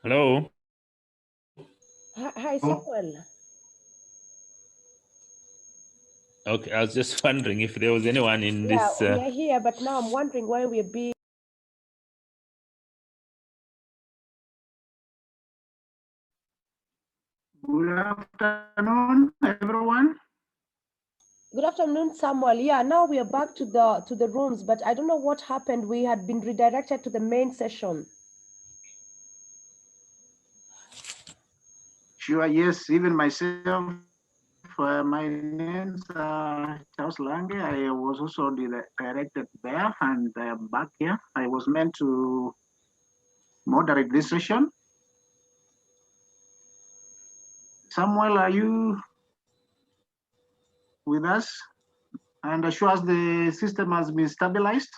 Hello. Hi, Samuel. Okay, I was just wondering if there was anyone in Yeah, this. we are here, but now I'm wondering why we're being. Good afternoon, everyone. Good afternoon, Samuel. Yeah, now we are back to the rooms, but I don't know what happened. We had been redirected to the main session. Sure, yes, even myself, my name's Charles Lange. I was also directed there and back here. I was meant to moderate this session. Samuel, are you with us? And assure us the system has been stabilized.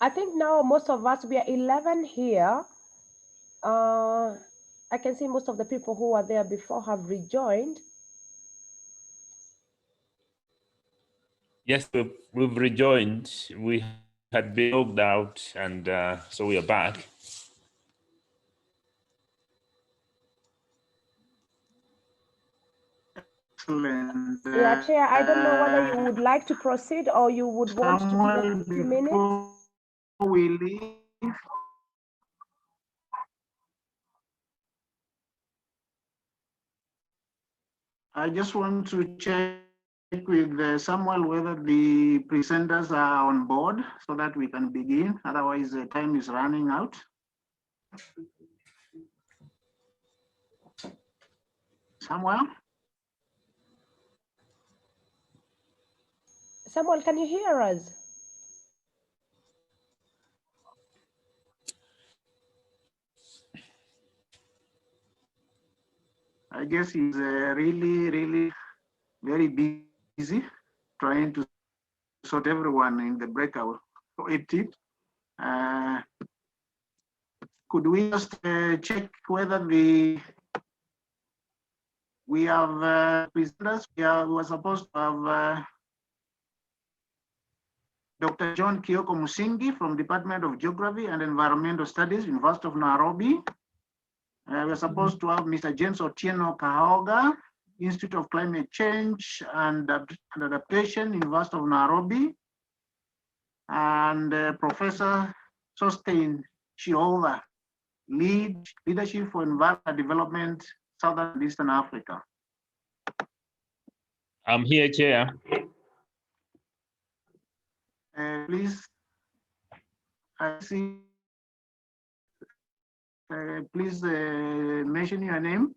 I think now most of us, we are 11 here. I can see most of the people who were there before have rejoined. Yes, we've rejoined. We had been logged out, and so we are back. Excellent. Yeah, Chair, I don't know whether you would like to proceed or you would want to give us a few minutes. Before we leave, I just want to check with Samuel whether the presenters are on board so that we can begin. Otherwise, the time is running out. Samuel? Samuel, can you hear us? I guess he's really very busy trying to sort everyone in the breakout. Could we just check whether we have presenters? We were supposed to have Dr. John Kioko Musingi from Department of Geography and Environmental Studies, University of Nairobi. We're supposed to have Mr. James Otieno Kaoga, Institute of Climate Change and Adaptation, University of Nairobi, and Professor Sosten Chiotha, Leadership for Environmental Development, Southern and Eastern Africa. I'm here, Chair. Please, I see. Please mention your name.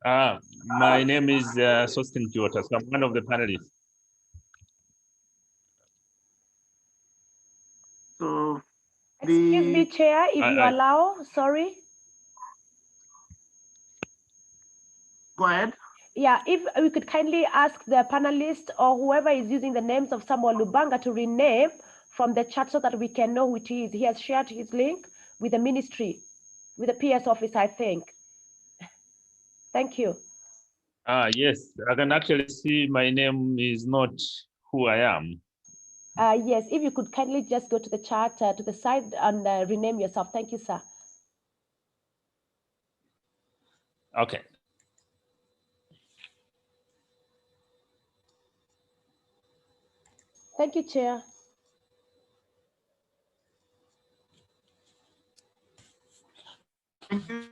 My name is Sosten Chiotha, so I'm one of the panelists. So, excuse me, Chair, if you allow, sorry. Go ahead. Yeah, if we could kindly ask the panelists or whoever is using the names of Samuel Lubanga to rename from the chat so that we can know who it is. He has shared his link with the ministry, with the PS office, I think. Thank you. Yes, I can actually see my name is not who I am. Yes, if you could kindly just go to the chat, to the side and rename yourself. Thank you, sir. Okay. Thank you, Chair. Thank you.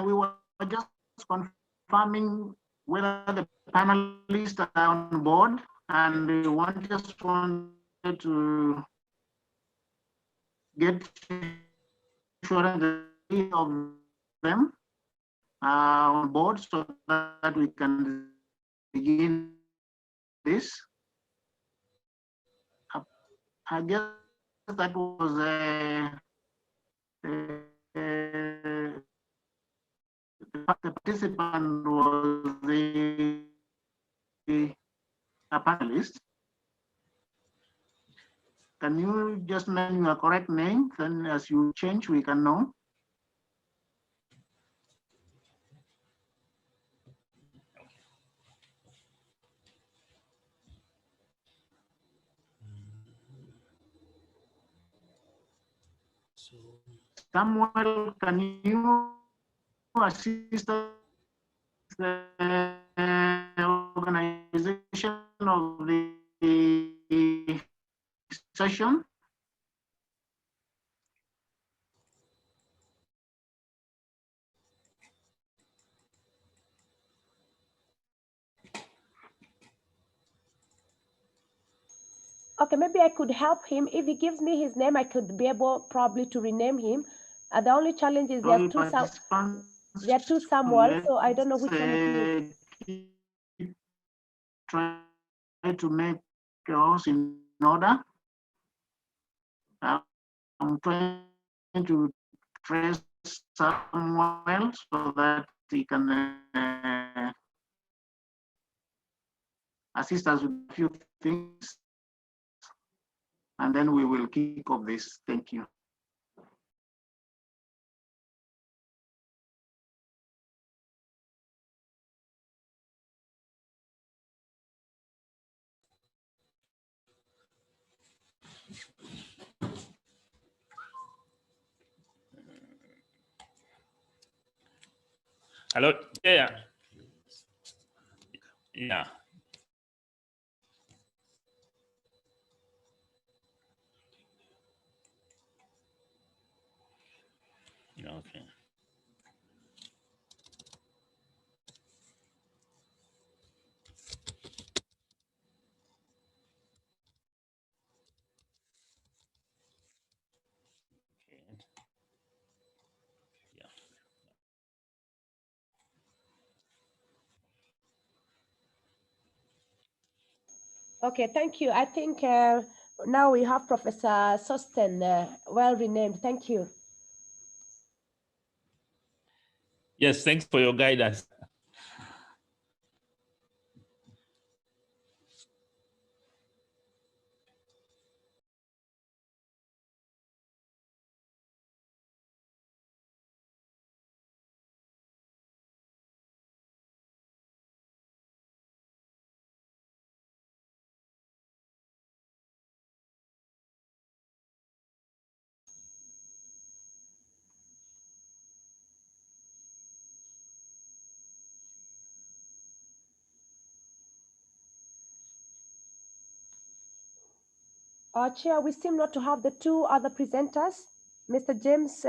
We were just confirming whether the panelists are on board, and we just wanted to get assurance that three of them are on board so that we can begin this. I guess that was the participant was a panelist. Can you just name your correct name? Then as you change, we can know. Samuel, can you assist us with the organization of the session? Okay, maybe I could help him. If he gives me his name, I could be able probably to rename him. The only challenge is there are two Samuels, so I don't know which one it is. Try to make yours in order. I'm trying to trace Samuel so that he can assist us with a few things, and then we will kick off this. Thank you. Hello. Yeah. Yeah. Okay. Okay, thank you. I think now we have Professor Sosten, well renamed. Thank you. Yes, thanks for your guidance. Chair, we seem not to have the two other presenters, Mr. James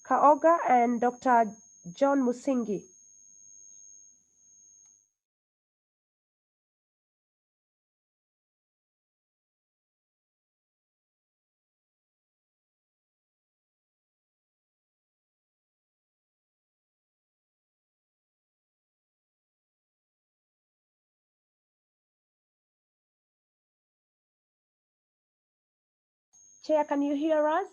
Kaoga and Dr. John Musingi. Chair, can you hear us?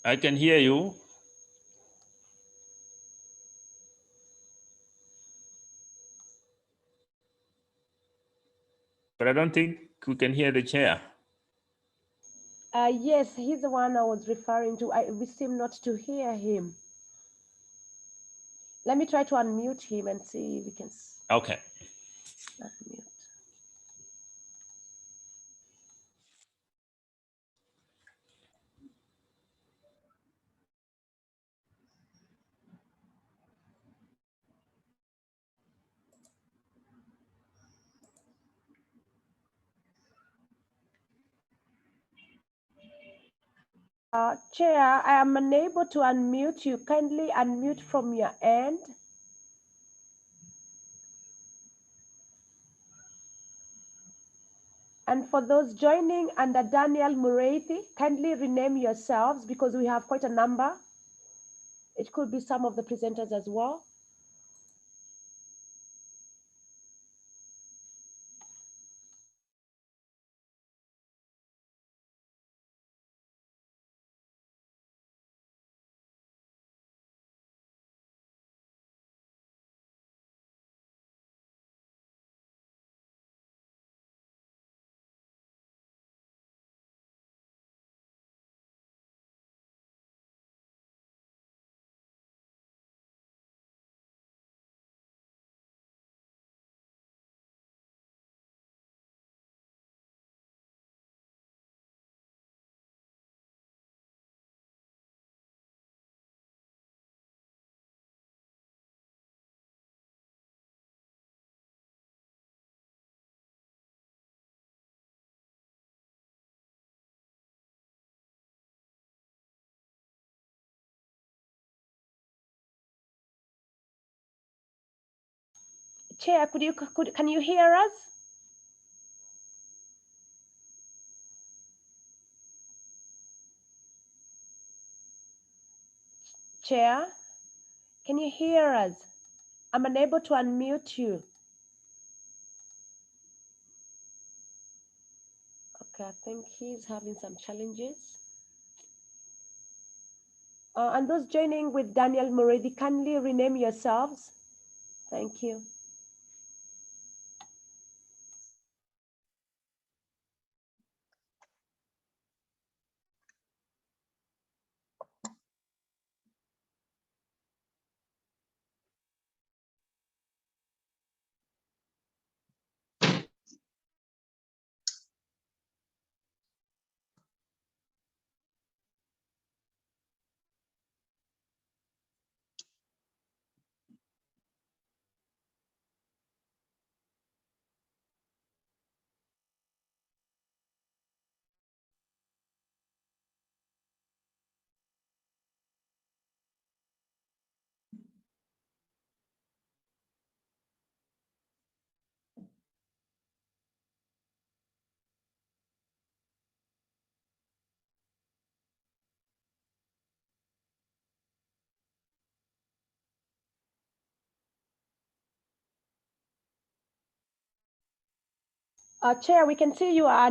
I can hear you. But I don't think we can hear the chair. Yes, he's the one I was referring to. We seem not to hear him. Let me try to unmute him and see if we can Okay. unmute. Chair, I am unable to unmute you. Kindly unmute from your end. And for those joining under Daniel Mureithi, kindly rename yourselves because we have quite a number. It could be some of the presenters as well. Chair, can you hear us? Chair, can you hear us? I'm unable to unmute you. Okay, I think he's having some challenges. And those joining with Daniel Muridi, kindly rename yourselves. Thank you. Chair, we can see you are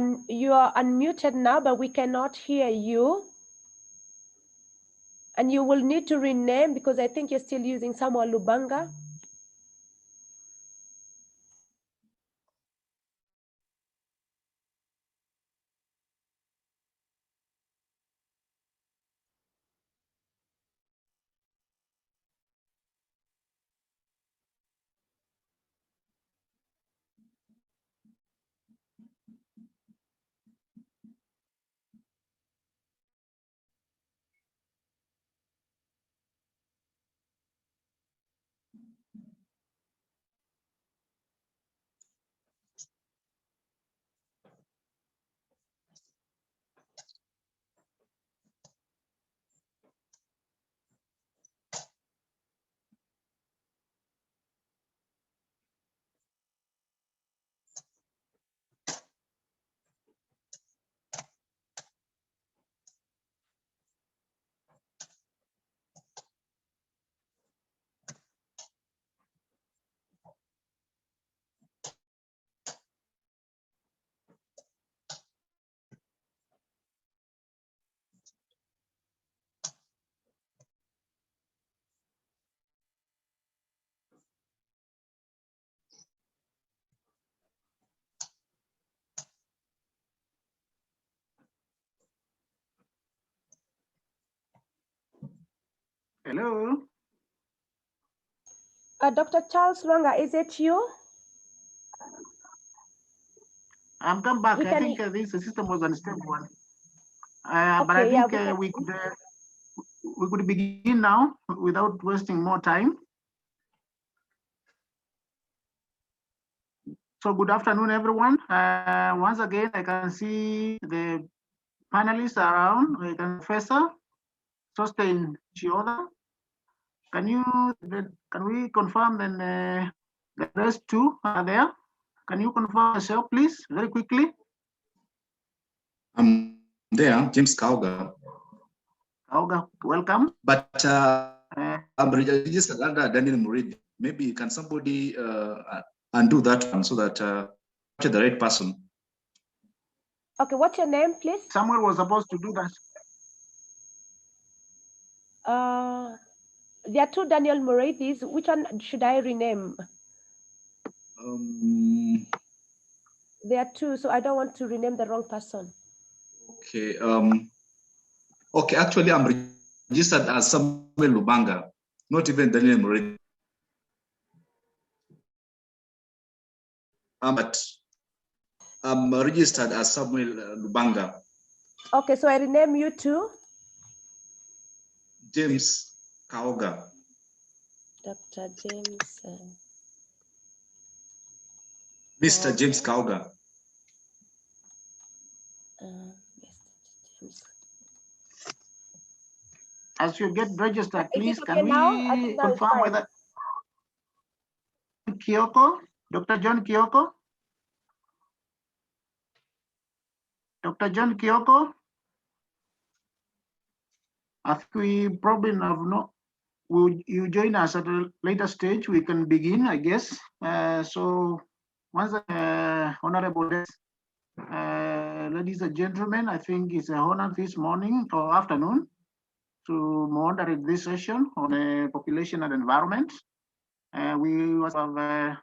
unmuted now, but we cannot hear you. And you will need to rename because I think you're still using Samuel Lubanga. Hello. Dr. Charles Lwanga, is it you? I'm come back. I think this system was unstable one. But I think we could begin now without wasting more time. So good afternoon, everyone. Once again, I can see the panelists around. I can Professor Sosten Chiotha. Can we confirm then the rest two are there? Can you confirm yourself, please, very quickly? I'm there, James Kaoga. Kaoga, welcome. But I'm registered under Daniel Muridi. Maybe can somebody undo that one so that the right person? Okay, what's your name, please? Someone was supposed to do that. There are two Daniel Muridis. Which one should I rename? There are two, so I don't want to rename the wrong person. Okay. Okay, actually, I'm registered as Samuel Lubanga, not even Daniel Muridi. But I'm registered as Samuel Lubanga. Okay, so I rename you to? James Kaoga. Dr. James. Mr. James Kaoga. Mr. James. As you get registered, please, okay can now? we confirm whether John Kioko. Dr. John Kioko. Dr. John Kioko. I think we probably have no. Will you join us at a later stage? We can begin, I guess. So, once honorable ladies and gentlemen, I think it's an honor this morning or afternoon to moderate this session on population and environment. We also have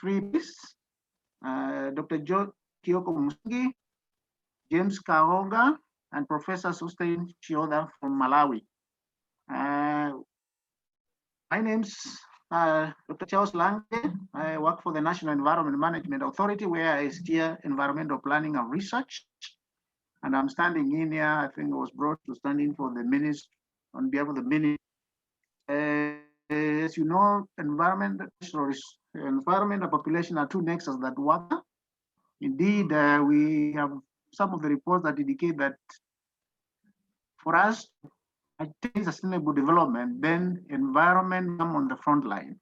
three panelists, Dr. Kioko Musingi, James Kaoga, and Professor Sosten Chiotha from Malawi. My name's Dr. Charles Lange. I work for the National Environment Management Authority, where I steer environmental planning and research. And I'm standing in here. I think I was brought to stand in for the ministry on behalf of the ministry. As you know, environment and population are two nexus that work. Indeed, we have some of the reports that indicate that for us to attain sustainable development, then environment come on the front line.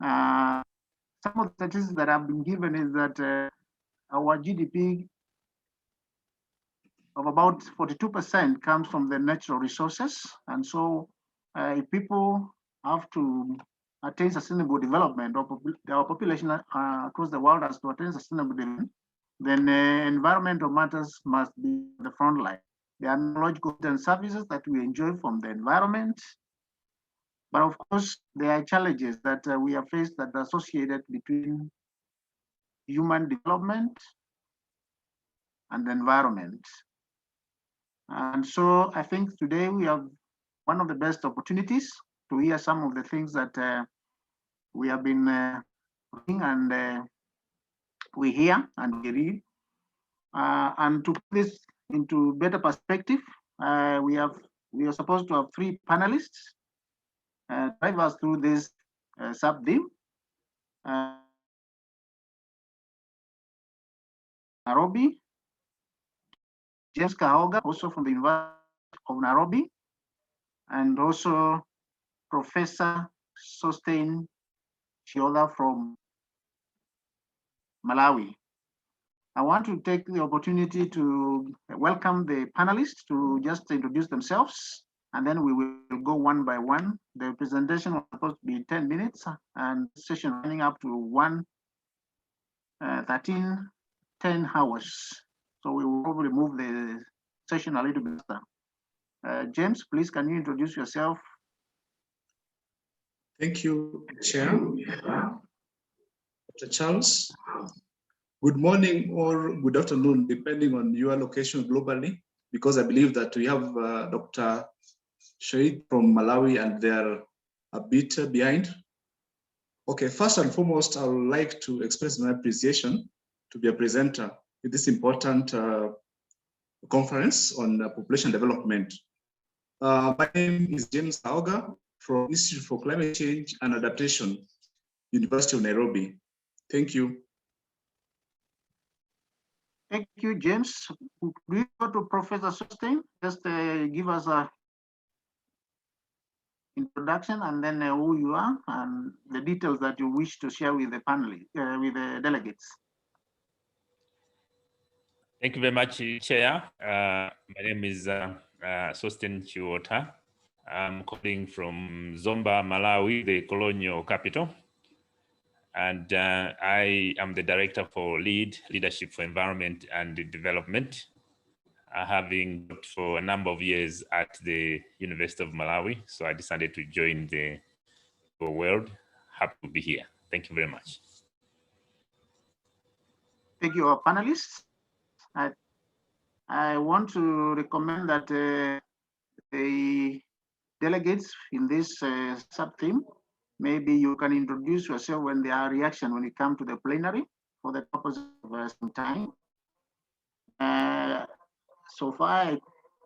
Some of the statistics that have been given is that our GDP of about 42% comes from the natural resources. And so if people have to attain sustainable development, or our population across the world has to attain sustainable development, then environmental matters must be the front line. There are knowledgeable goods and services that we enjoy from the environment. But of course, there are challenges that we are faced that are associated between human development and the environment. And so I think today we have one of the best opportunities to hear some of the things that we have been reading and we hear and we read. And to put this into better perspective, we are supposed to have three panelists drive us through this sub-theme. Nairobi, James Kaoga, also from the University of Nairobi, and also Professor Sosten Chiotha from Malawi. I want to take the opportunity to welcome the panelists to just introduce themselves, and then we will go one by one. The presentation was supposed to be 10 minutes, and session running up to 10 hours. So we will probably move the session a little bit faster. James, please, can you introduce yourself? Thank you, Chair. Dr. Charles. Good morning or good afternoon, depending on your location globally, because I believe that we have Dr. Shahid from Malawi and they're a bit behind. Okay, first and foremost, I would like to express my appreciation to be a presenter with this important conference on population development. My name is James Kaoga from Institute for Climate Change and Adaptation, University of Nairobi. Thank you. Thank you, James. We go to Professor Sosten. Just give us a introduction and then who you are and the details that you wish to share with the panel, with the delegates. Thank you very much, Chair. My name is Sosten Chiotha. I'm calling from Zomba, Malawi, the colonial capital. And I am the director for Leadership for Environment and Development, having worked for a number of years at the University of Malawi. So I decided to join the world. Happy to be here. Thank you very much. Thank you, our panelists. I want to recommend that the delegates in this sub-theme, maybe you can introduce yourself when there are reaction when you come to the plenary for the purpose of some time. So far,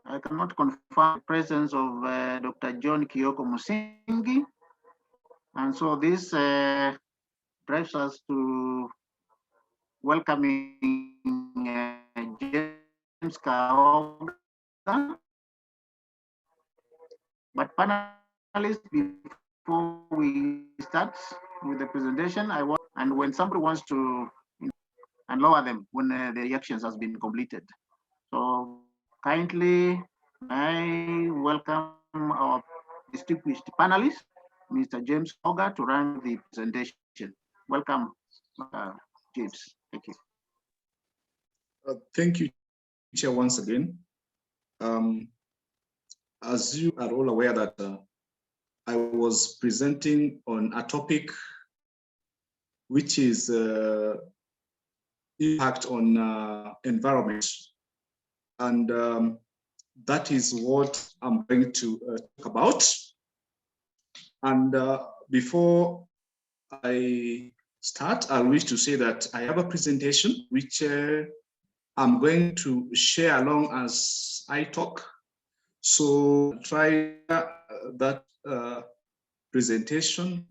I cannot confirm the presence of Dr. John Kioko Musingi. And so this drives us to welcoming James Kaoga. But panelists, before we start, with the presentation. And when somebody wants to and lower them when the reactions has been completed. So kindly, I welcome our distinguished panelists, Mr. James Kaoga, to run the presentation. Welcome, James. Thank you. Thank you, Chair, once again. As you are all aware that I was presenting on a topic which is impact on environment, and that is what I'm going to talk about. And before I start, I wish to say that I have a presentation which I'm going to share along as I talk. So try that presentation.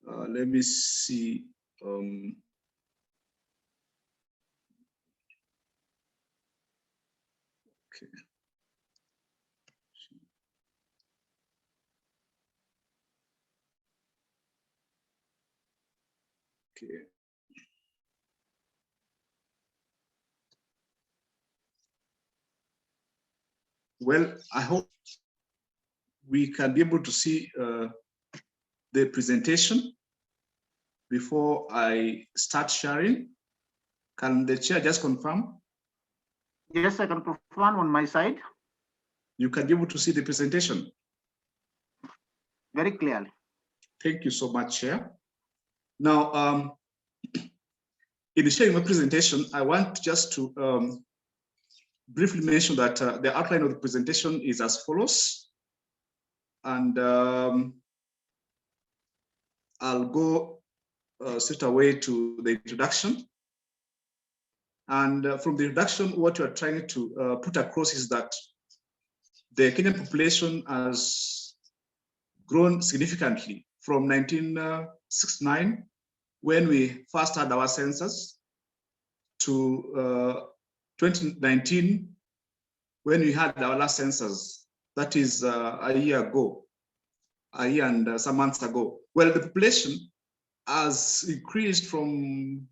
Let me see. Okay. Okay. Well, I hope we can be able to see the presentation before I start sharing. Can the chair just confirm? Yes, I can confirm on my side. You can be able to see the presentation? Very clearly. Thank you so much, Chair. Now, in sharing my presentation, I want just to briefly mention that the outline of the presentation is as follows. And I'll go straight away to the introduction. And from the introduction, what you're trying to put across is that the Kenyan population has grown significantly from 1969, when we first had our census, to 2019, when we had our last census. That is a year and some months ago. Well, the population has increased from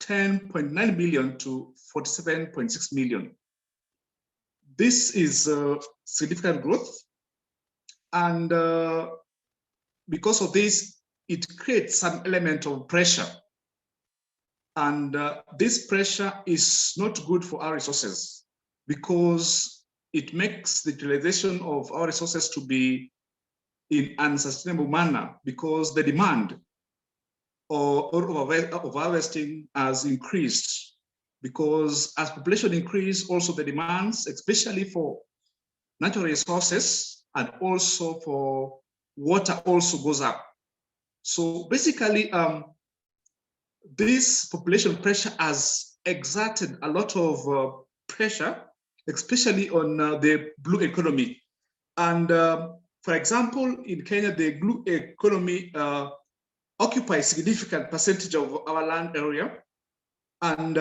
10.9 million to 47.6 million. This is significant growth. And because of this, it creates some element of pressure. And this pressure is not good for our resources, because it makes the utilization of our resources to be in an unsustainable manner, because the demand of harvesting has increased. Because as population increase, also the demands, especially for natural resources and also for water, also goes up. So basically, this population pressure has exerted a lot of pressure, especially on the blue economy. And for example, in Kenya, the blue economy occupies a significant percentage of our land area. And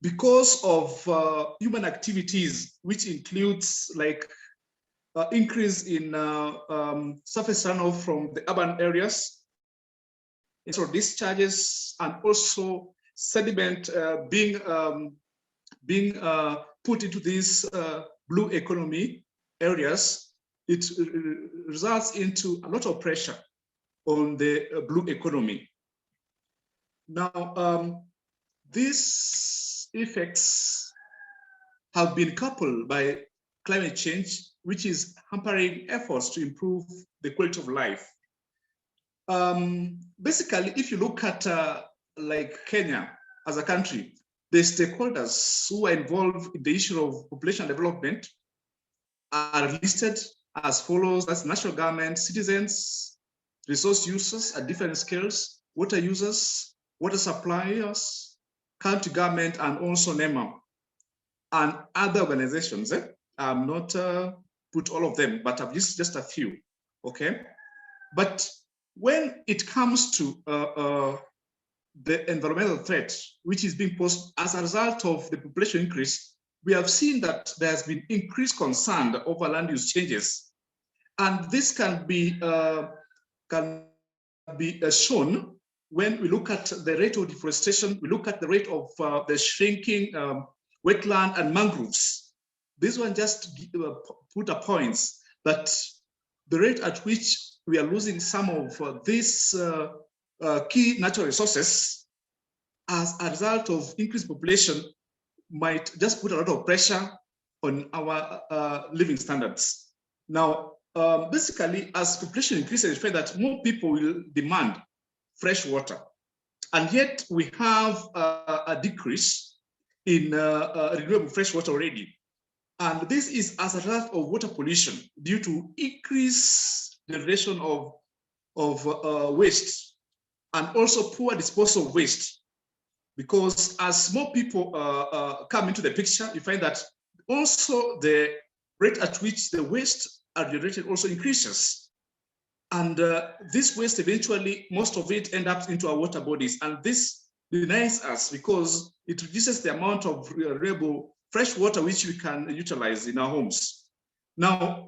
because of human activities, which includes like increase in surface runoff from the urban areas, so discharges, and also sediment being put into these blue economy areas, it results into a lot of pressure on the blue economy. Now, these effects have been coupled by climate change, which is hampering efforts to improve the quality of life. Basically, if you look at like Kenya as a country, the stakeholders who are involved in the issue of population development are listed as follows: that's national government, citizens, resource users at different scales, water users, water suppliers, county government, and also NEMA, and other organizations. I'm not put all of them, but I've used just a few, okay? But when it comes to the environmental threat, which is being posed as a result of the population increase, we have seen that there has been increased concern over land use changes. And this can be be shown when we look at the rate of deforestation, we look at the rate of the shrinking wetland and mangroves. This one just put a points that the rate at which we are losing some of these key natural resources as a result of increased population might just put a lot of pressure on our living standards. Now, basically, as population increases, we find that more people will demand fresh water. And yet we have a decrease in renewable fresh water already. And this is as a result of water pollution due to increased generation of waste and also poor disposal of waste. Because as more people come into the picture, you find that also the rate at which the waste are generated also increases. And this waste eventually, most of it ends up into our water bodies. And this denies us because it reduces the amount of renewable fresh water which we can utilize in our homes. Now,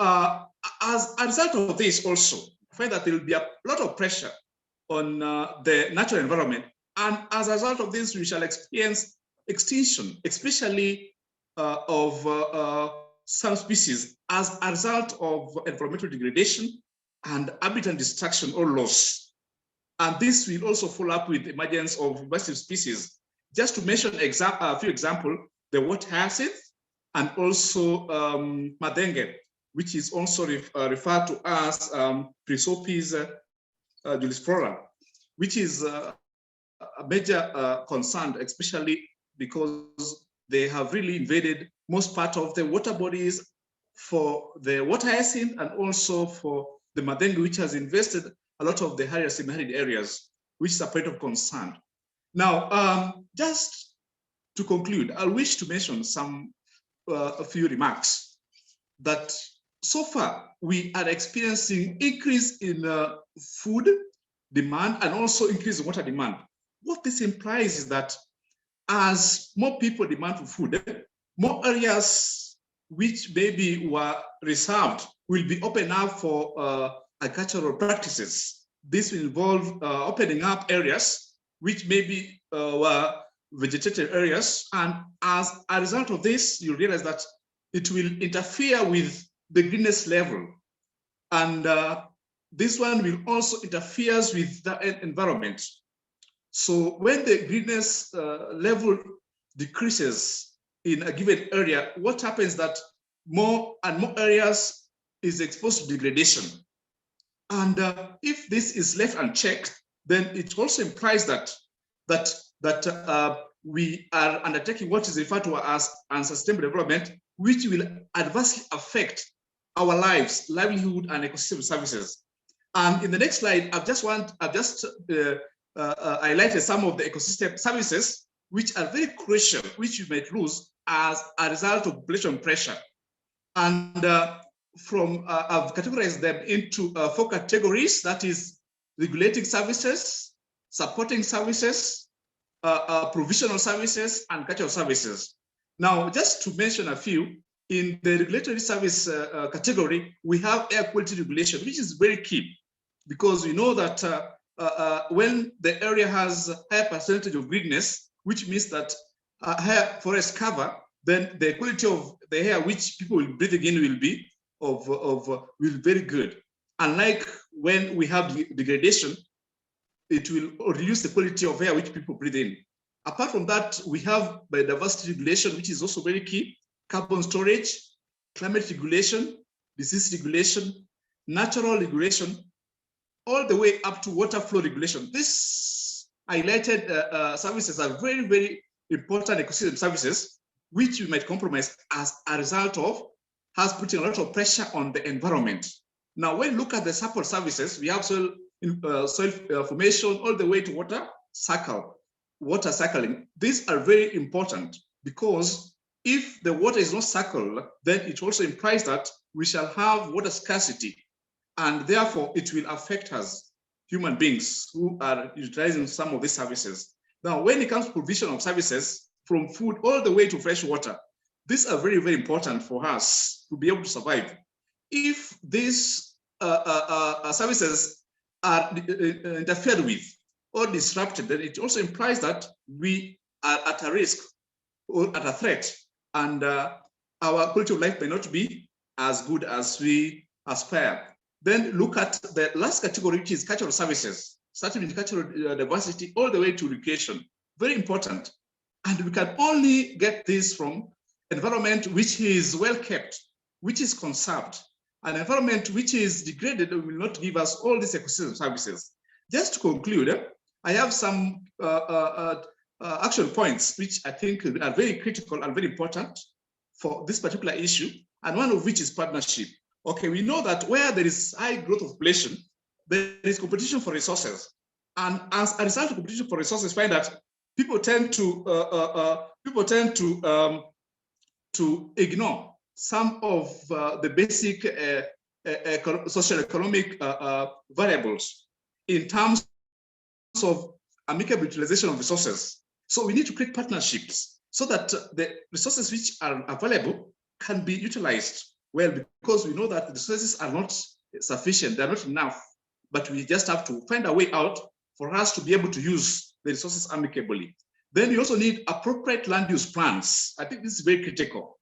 as a result of this also, I find that there will be a lot of pressure on the natural environment. And as a result of this, we shall experience extinction, especially of some species as a result of environmental degradation and habitat destruction or loss. And this will also follow up with the emergence of invasive species. Just to mention a few examples, the water hyacinth and also madenge, which is also referred to as Chrysopis juliflora, which is a major concern, especially because they have really invaded most part of the water bodies for the water hyacinth and also for the madenge, which has invested a lot of the higher semi-arid areas, which is a point of concern. Now, just to conclude, I wish to mention a few remarks that so far we are experiencing increase in food demand and also increase in water demand. What this implies is that as more people demand for food, more areas which maybe were reserved will be opened up for agricultural practices. This will involve opening up areas which maybe were vegetated areas. And as a result of this, you realize that it will interfere with the greenness level. And this one will also interfere with the environment. So when the greenness level decreases in a given area, what happens that more and more areas is exposed to degradation. And if this is left unchecked, then it also implies that we are undertaking what is referred to as unsustainable development, which will adversely affect our lives, livelihood, and ecosystem services. And in the next slide, I've just highlighted some of the ecosystem services which are very crucial, which you might lose as a result of population pressure. And I've categorized them into 4 categories, that is regulating services, supporting services, provisional services, and cultural services. Now, just to mention a few, in the regulatory service category, we have air quality regulation, which is very key because we know that when the area has a higher percentage of greenness, which means that higher forest cover, then the quality of the air which people will breathe in will be will be very good. Unlike when we have degradation, it will reduce the quality of air which people breathe in. Apart from that, we have biodiversity regulation, which is also very key, carbon storage, climate regulation, disease regulation, natural regulation, all the way up to water flow regulation. These highlighted services are very, very important ecosystem services, which we might compromise as a result of has putting a lot of pressure on the environment. Now, when you look at the support services, we have soil formation all the way to water cycling. These are very important because if the water is not cycled, then it also implies that we shall have water scarcity, and therefore it will affect us, human beings who are utilizing some of these services. Now, when it comes to provision of services, from food all the way to fresh water, these are very, very important for us to be able to survive. If these services are interfered with or disrupted, then it also implies that we are at a risk or at a threat, and our quality of life may not be as good as we aspire. Then look at the last category, which is cultural services, starting with cultural diversity all the way to education. Very important. And we can only get this from environment which is well kept, which is conserved. An environment which is degraded will not give us all these ecosystem services. Just to conclude, I have some action points which I think are very critical and very important for this particular issue, and one of which is partnership. Okay, we know that where there is high growth of population, there is competition for resources, and as a result of competition for resources, find that people tend to ignore some of the basic social economic variables in terms of amicable utilization of resources. So we need to create partnerships so that the resources which are available can be utilized well, because we know that the resources are not sufficient, they're not enough, but we just have to find a way out for us to be able to use the resources amicably. Then we also need appropriate land use plans. I think this is very critical.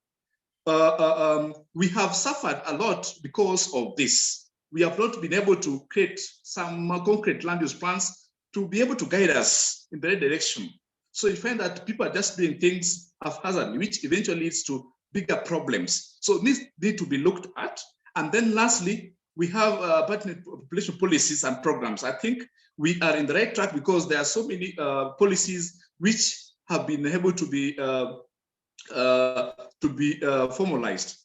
We have suffered a lot because of this. We have not been able to create some concrete land use plans to be able to guide us in the right direction. So you find that people are just doing things haphazardly, which eventually leads to bigger problems. So these need to be looked at. And then lastly, we have pertinent population policies and programs. I think we are in the right track because there are so many policies which have been able to be formalized,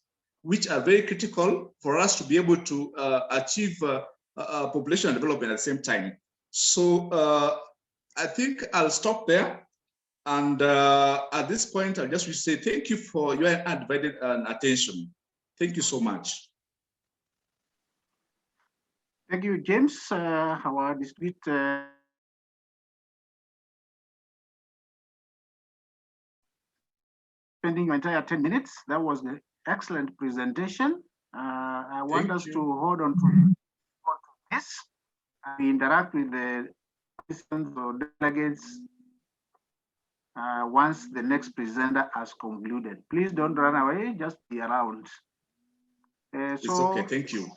which are very critical for us to be able to achieve population development at the same time. So I think I'll stop there. And at this point, I just wish to say thank you for your undivided attention. Thank you so much. Thank you, James. Our discreet spending your entire 10 minutes. That was an excellent presentation. I want us to hold on to this and interact with the participants or delegates once the next presenter has concluded. Please don't run away, just be around. It's okay, thank you.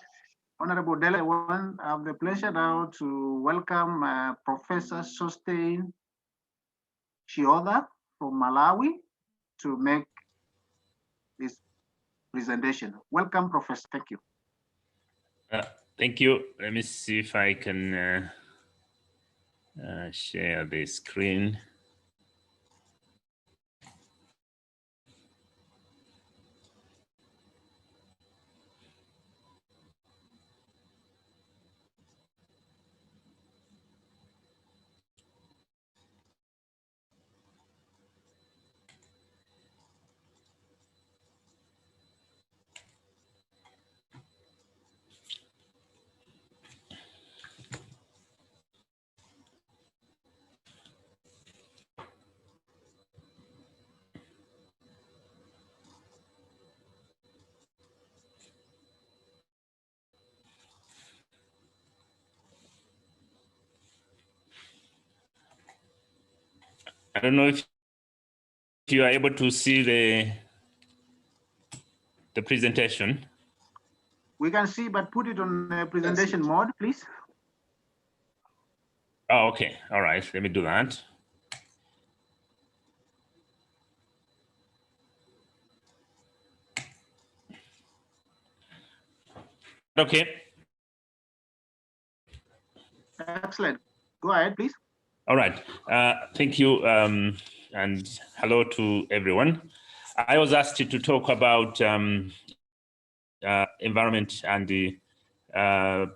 Honorable Delegate, I have the pleasure now to welcome Professor Sosten Chiotha from Malawi to make this presentation. Welcome, Professor. Thank you. Thank you. Let me see if I can share the screen. I don't know if you are able to see the presentation. We can see, but put it on presentation mode, please. Oh, okay. All right. Let me do that. Okay. Excellent. Go ahead, please. All right. Thank you. And hello to everyone. I was asked to talk about environment and the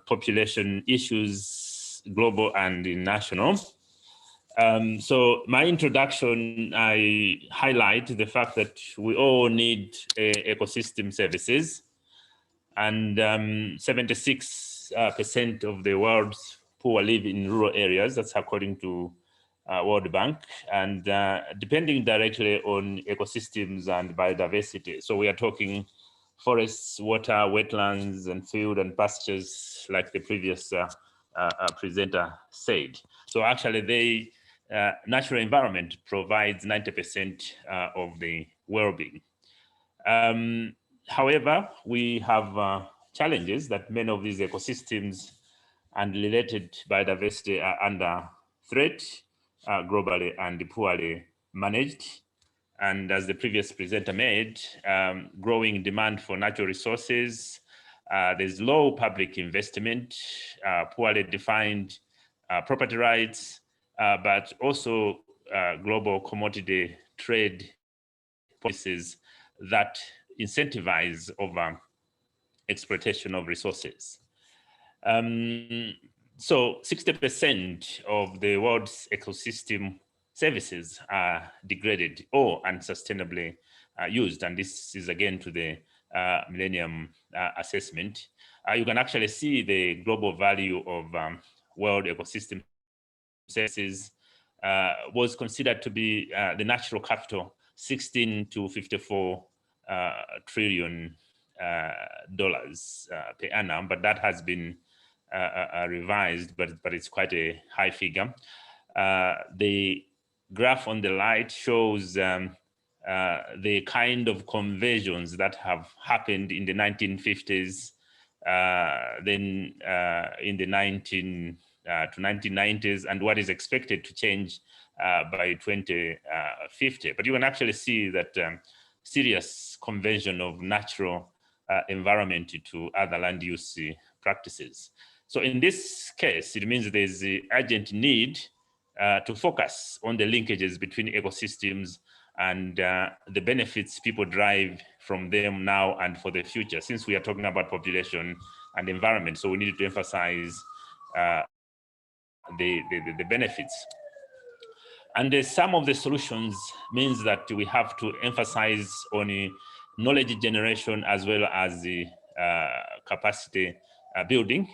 population issues, global and national. So my introduction, I highlight the fact that we all need ecosystem services, and 76% of the world's poor live in rural areas. That's according to World Bank, and depending directly on ecosystems and biodiversity. So we are talking forests, water, wetlands, and field and pastures, like the previous presenter said. So actually, the natural environment provides 90% of the well-being. However, we have challenges that many of these ecosystems and related biodiversity are under threat globally and poorly managed. And as the previous presenter made, growing demand for natural resources, there's low public investment, poorly defined property rights, but also global commodity trade policies that incentivize over exploitation of resources. So 60% of the world's ecosystem services are degraded or unsustainably used. And this is again to the Millennium Assessment. You can actually see the global value of world ecosystem services was considered to be the natural capital, 16 to 54 trillion dollars per annum, but that has been revised, but it's quite a high figure. The graph on the right shows the kind of conversions that have happened in the 1950s, then in the 1990s, and what is expected to change by 2050. But you can actually see that serious conversion of natural environment to other land use practices. So in this case, it means there's the urgent need to focus on the linkages between ecosystems and the benefits people derive from them now and for the future, since we are talking about population and environment. So we need to emphasize the benefits. And some of the solutions means that we have to emphasize on knowledge generation as well as the capacity building.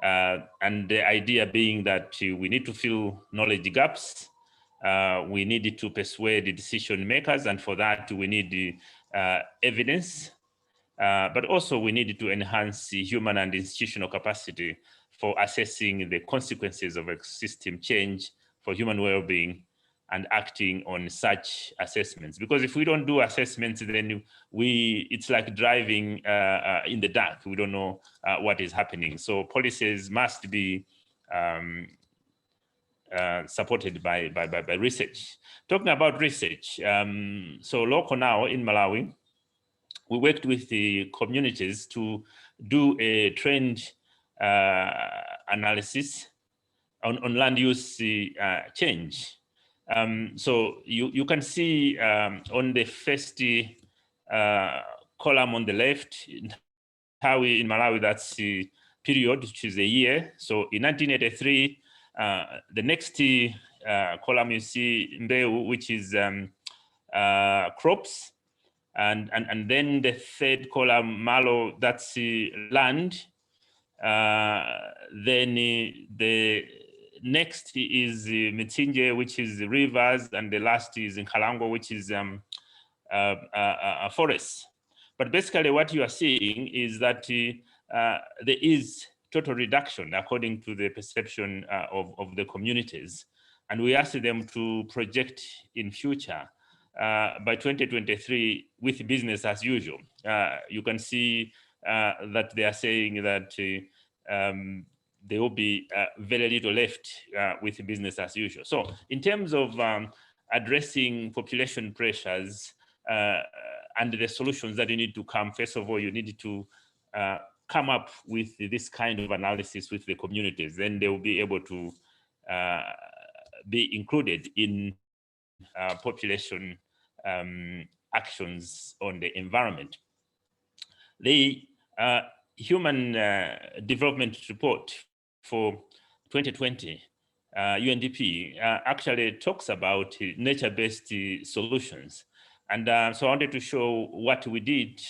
And the idea being that we need to fill knowledge gaps. We need to persuade the decision makers, and for that we need evidence. But also we need to enhance the human and institutional capacity for assessing the consequences of ecosystem change for human well-being and acting on such assessments. Because if we don't do assessments, then it's like driving in the dark. We don't know what is happening. So policies must be supported by research. Talking about research, so local now in Malawi, we worked with the communities to do a trend analysis on land use change. So you can see on the first column on the left, how in Malawi, that's the period, which is a year. So in 1983, the next column you see Mbeu, which is crops. And then the third column, Malo, that's land. Then the next is Musingi, which is rivers, and the last is in Kalango, which is a forest. But basically what you are seeing is that there is total reduction according to the perception of the communities. And we ask them to project in future by 2023 with business as usual. You can see that they are saying that there will be very little left with business as usual. So in terms of addressing population pressures and the solutions that you need to come, first of all, you need to come up with this kind of analysis with the communities. Then they will be able to be included in population actions on the environment. The Human Development Report for 2020, UNDP, actually talks about nature-based solutions. And so I wanted to show what we did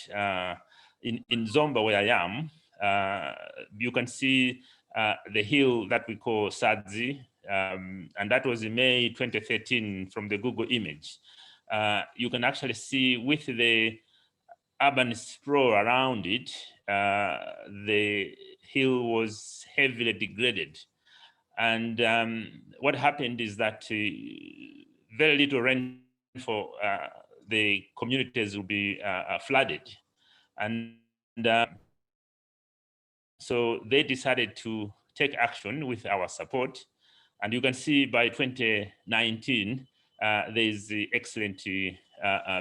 in Zomba, where I am. You can see the hill that we call Sadzi, and that was in May 2013 from the Google image. You can actually see with the urban sprawl around it, the hill was heavily degraded. And what happened is that very little rainfall, the communities will be flooded. And so they decided to take action with our support. And you can see by 2019, there's the excellent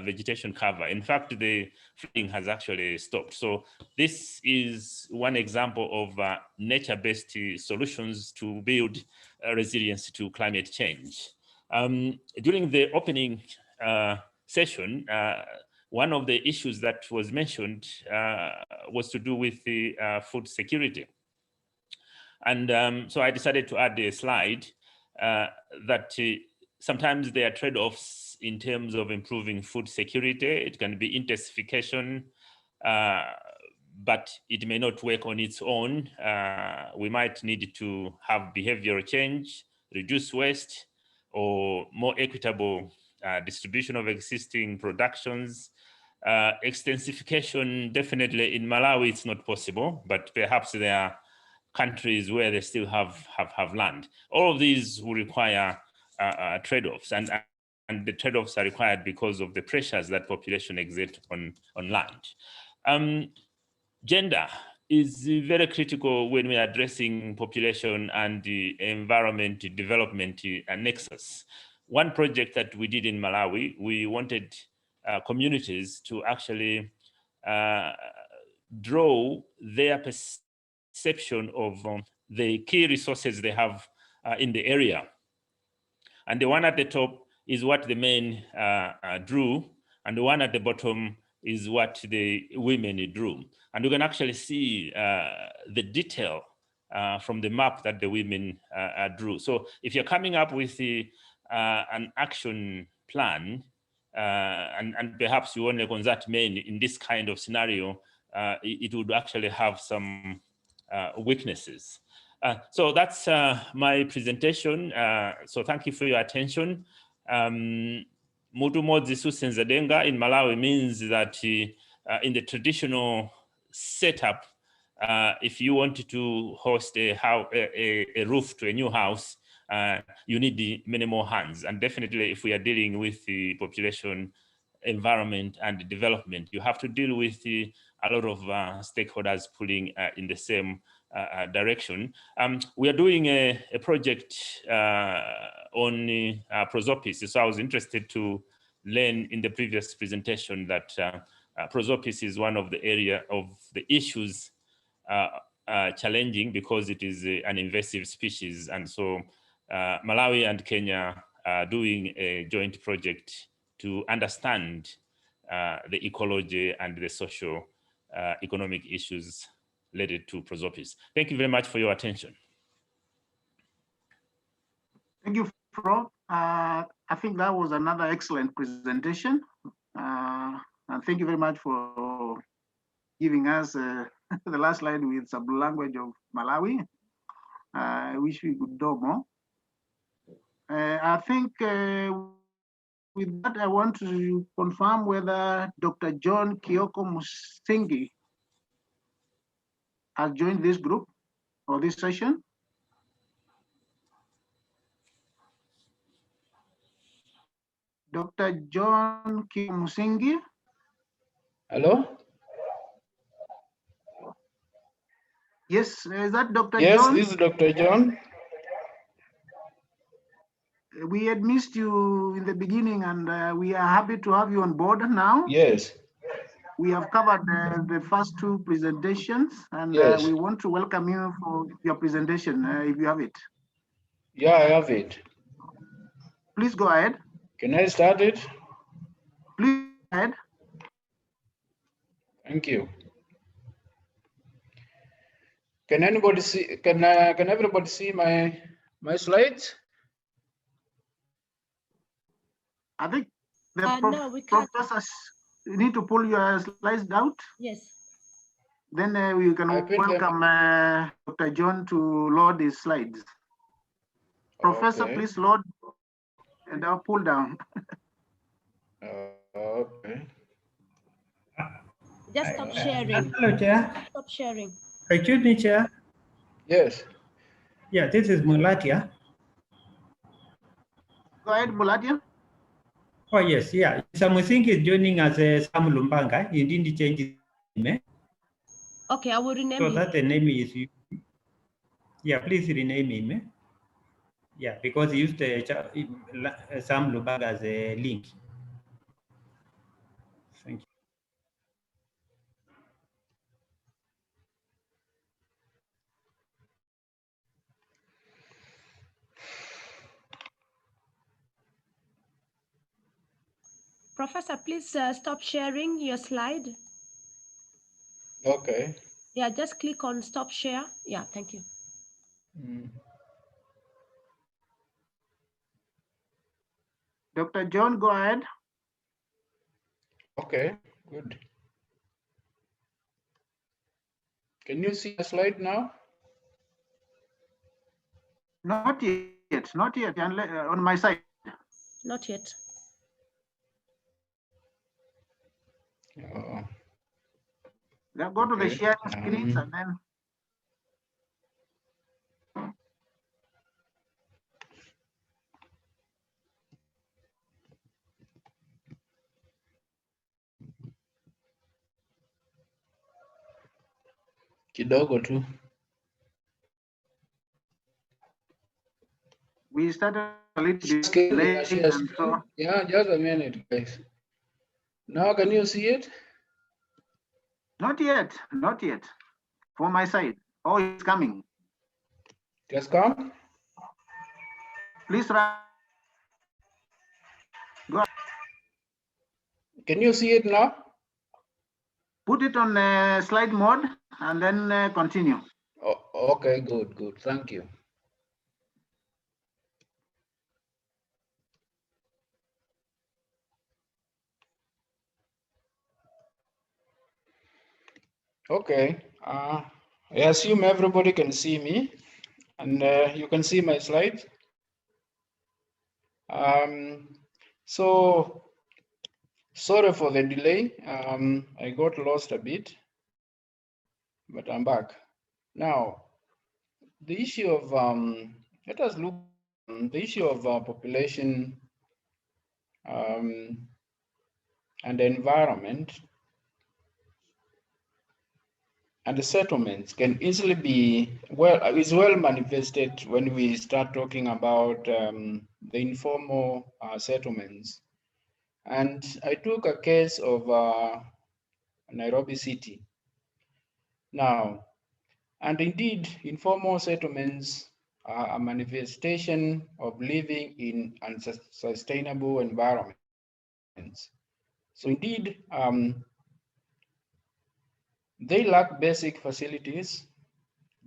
vegetation cover. In fact, the flooding has actually stopped. So this is one example of nature-based solutions to build resilience to climate change. During the opening session, one of the issues that was mentioned was to do with the food security. And so I decided to add a slide that sometimes there are trade-offs in terms of improving food security. It can be intensification, but it may not work on its own. We might need to have behavioral change, reduce waste, or more equitable distribution of existing productions. Extensification, definitely in Malawi, it's not possible, but perhaps there are countries where they still have land. All of these will require trade-offs, and the trade-offs are required because of the pressures that population exert on land. Gender is very critical when we are addressing population and the environment development nexus. One project that we did in Malawi, we wanted communities to actually draw their perception of the key resources they have in the area. And the one at the top is what the men drew, and the one at the bottom is what the women drew. And you can actually see the detail from the map that the women drew. So if you're coming up with an action plan, and perhaps you only consult men in this kind of scenario, it would actually have some weaknesses. So that's my presentation. So thank you for your attention. Mutu modzi susenzadenga in Malawi means that in the traditional setup, if you want to host a roof to a new house, you need many more hands. And definitely if we are dealing with the population, environment, and development, you have to deal with a lot of stakeholders pulling in the same direction. We are doing a project on prosopis. So I was interested to learn in the previous presentation that prosopis is one of the area of the issues challenging because it is an invasive species. And so Malawi and Kenya are doing a joint project to understand the ecology and the social economic issues related to prosopis. Thank you very much for your attention. Thank you, Prof. I think that was another excellent presentation. And thank you very much for giving us the last slide with some language of Malawi. I wish we could do more. I think with that, I want to confirm whether Dr. John Kioko Musingi has joined this group or this session. Dr. John Kioko Musingi. Hello? Yes, is that Dr. Yes, John? this is Dr. John. We had missed you in the beginning, and we are happy to have you on board now. Yes. We have covered the first two presentations, and Yes. we want to welcome you for your presentation, if you have it. Yeah, I have it. Please go ahead. Can I start it? Please go ahead. Thank you. Can anybody see? Can everybody see my slides? I think the No, we can't. professors need to pull your slides out. Yes. Then we can welcome Dr. John to load his slides. Professor, Okay. please load and I'll pull down. Okay. Just stop sharing. Hello, Chair. Stop sharing. Excuse me, Chair. Yes. Yeah, this is Mulatia. Go ahead, Mulatia. Oh, yes, yeah. Musingi is joining as a Sam Lumbanga. He didn't change his name. Okay, I will rename So him. that the name is, yeah, please rename him. Yeah, because he used Sam Lumbanga as a link. Thank you. Professor, please stop sharing your slide. Okay. Yeah, just click on stop share. Yeah, thank you. Dr. John, go ahead. Okay, good. Can you see the slide now? Not yet, not yet, on my side. Not yet. Go to the Okay. sharing screens and then. Kidogo tu. We started a little bit Scale, late, share and screen. so Yeah, just a minute, guys. Now, can you see it? not yet, not yet. For my side. Oh, it's coming. Just come. Please run. Go. Can you see it now? Put it on slide mode and then continue. Oh, okay, good, good. Thank you. Okay. I assume everybody can see me, and you can see my slides. So sorry for the delay. I got lost a bit, but I'm back. Now, the issue of let us look at the issue of population and environment and the settlements can easily be is well manifested when we start talking about the informal settlements. And I took a case of Nairobi city. Now, and indeed, informal settlements are a manifestation of living in unsustainable environments. So indeed, they lack basic facilities,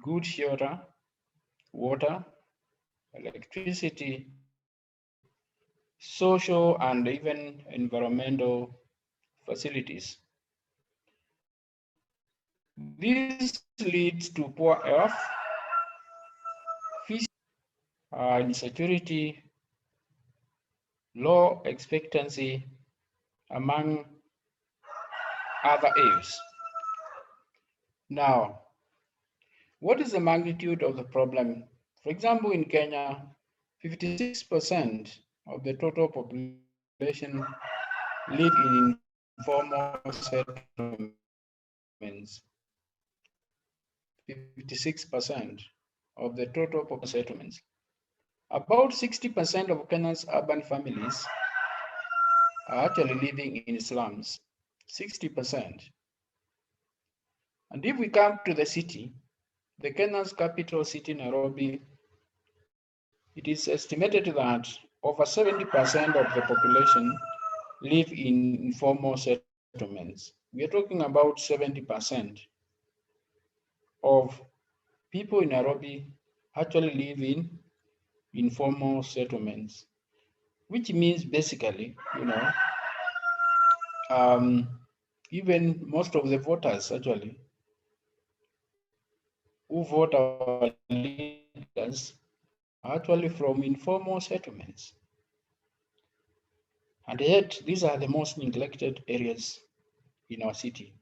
good shelter, water, electricity, social and even environmental facilities. This leads to poor health, insecurity, low expectancy, among other ills. Now, what is the magnitude of the problem? For example, in Kenya, 56% of the total population live in informal settlements. 56% of the total population settlements. About 60% of Kenya's urban families are actually living in slums. 60%. And if we come to the city, the Kenya's capital city, Nairobi, it is estimated that over 70% of the population live in informal settlements. We are talking about 70% of people in Nairobi actually live in informal settlements, which means basically, even most of the voters actually who vote our leaders are actually from informal settlements. And yet, these are the most neglected areas in our city.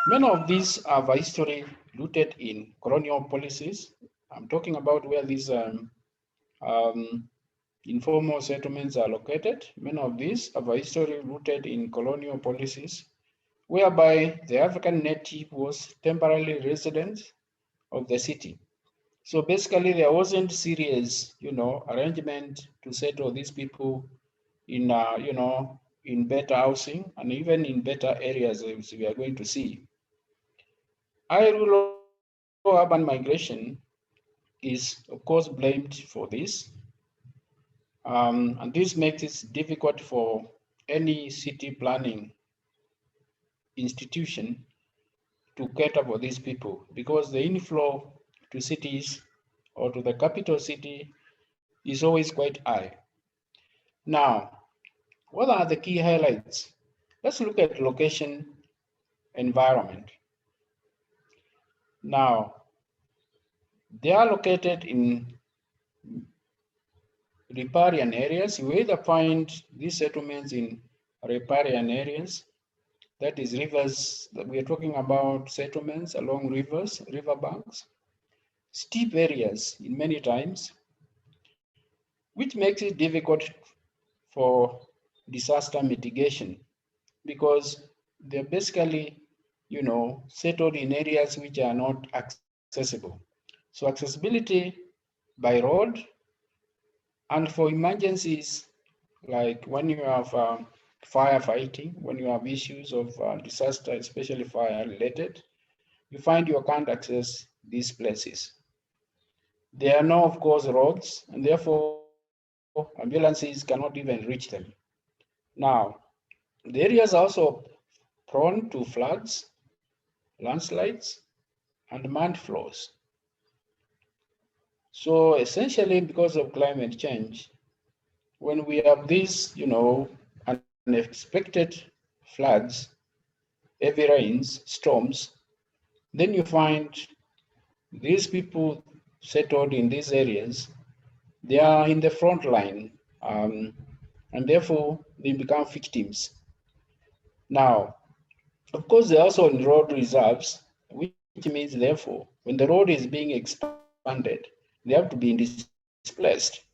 Many of these have a history rooted in colonial policies. I'm talking about where these informal settlements are located. Many of these have a history rooted in colonial policies, whereby the African native was temporarily resident of the city. So basically, there wasn't serious, arrangement to settle these people in, in better housing and even in better areas, as we are going to see. Rural urban migration is, of course, blamed for this. And this makes it difficult for any city planning institution to cater for these people, because the inflow to cities or to the capital city is always quite high. Now, what are the key highlights? Let's look at location environment. Now, they are located in riparian areas. You either find these settlements in riparian areas, that is rivers, that we are talking about settlements along rivers, riverbanks, steep areas in many times, which makes it difficult for disaster mitigation, because they're basically, settled in areas which are not accessible. So accessibility by road, and for emergencies, like when you have firefighting, when you have issues of disaster, especially fire related, you find you can't access these places. There are no, of course, roads, and therefore ambulances cannot even reach them. Now, the area is also prone to floods, landslides, and mud flows. So essentially, because of climate change, when we have these, unexpected floods, heavy rains, storms, then you find these people settled in these areas, they are in the front line, and therefore they become victims. Now, of course, they're also in road reserves, which means, therefore, when the road is being expanded, they have to be displaced.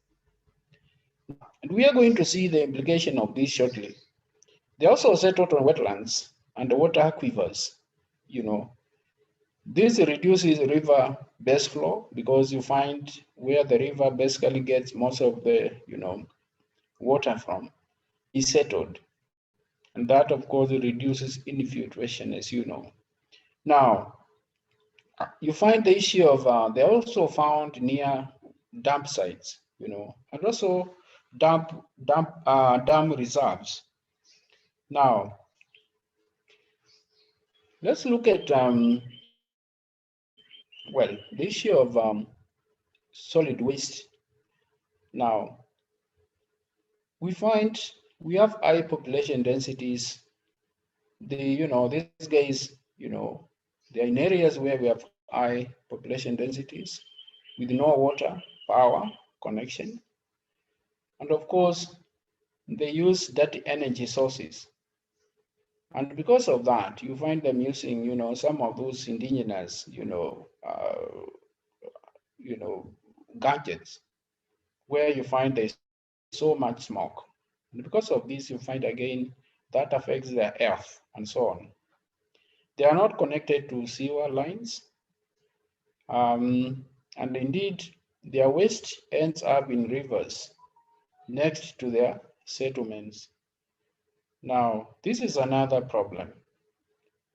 And we are going to see the implication of this shortly. They also settled on wetlands and water aquifers. This reduces river base flow, because you find where the river basically gets most of the, water from is settled. And that, of course, reduces infiltration, as you know. Now, you find the issue of, they're also found near dump sites, and also dam reserves. Now, let's look at, the issue of solid waste. Now, we find we have high population densities. These guys, they're in areas where we have high population densities with no water, power, connection. And of course, they use dirty energy sources. And because of that, you find them using, some of those indigenous, gadgets, where you find there's so much smoke. And because of this, you find again that affects their health and so on. They are not connected to sewer lines. And indeed, their waste ends up in rivers next to their settlements. Now, this is another problem.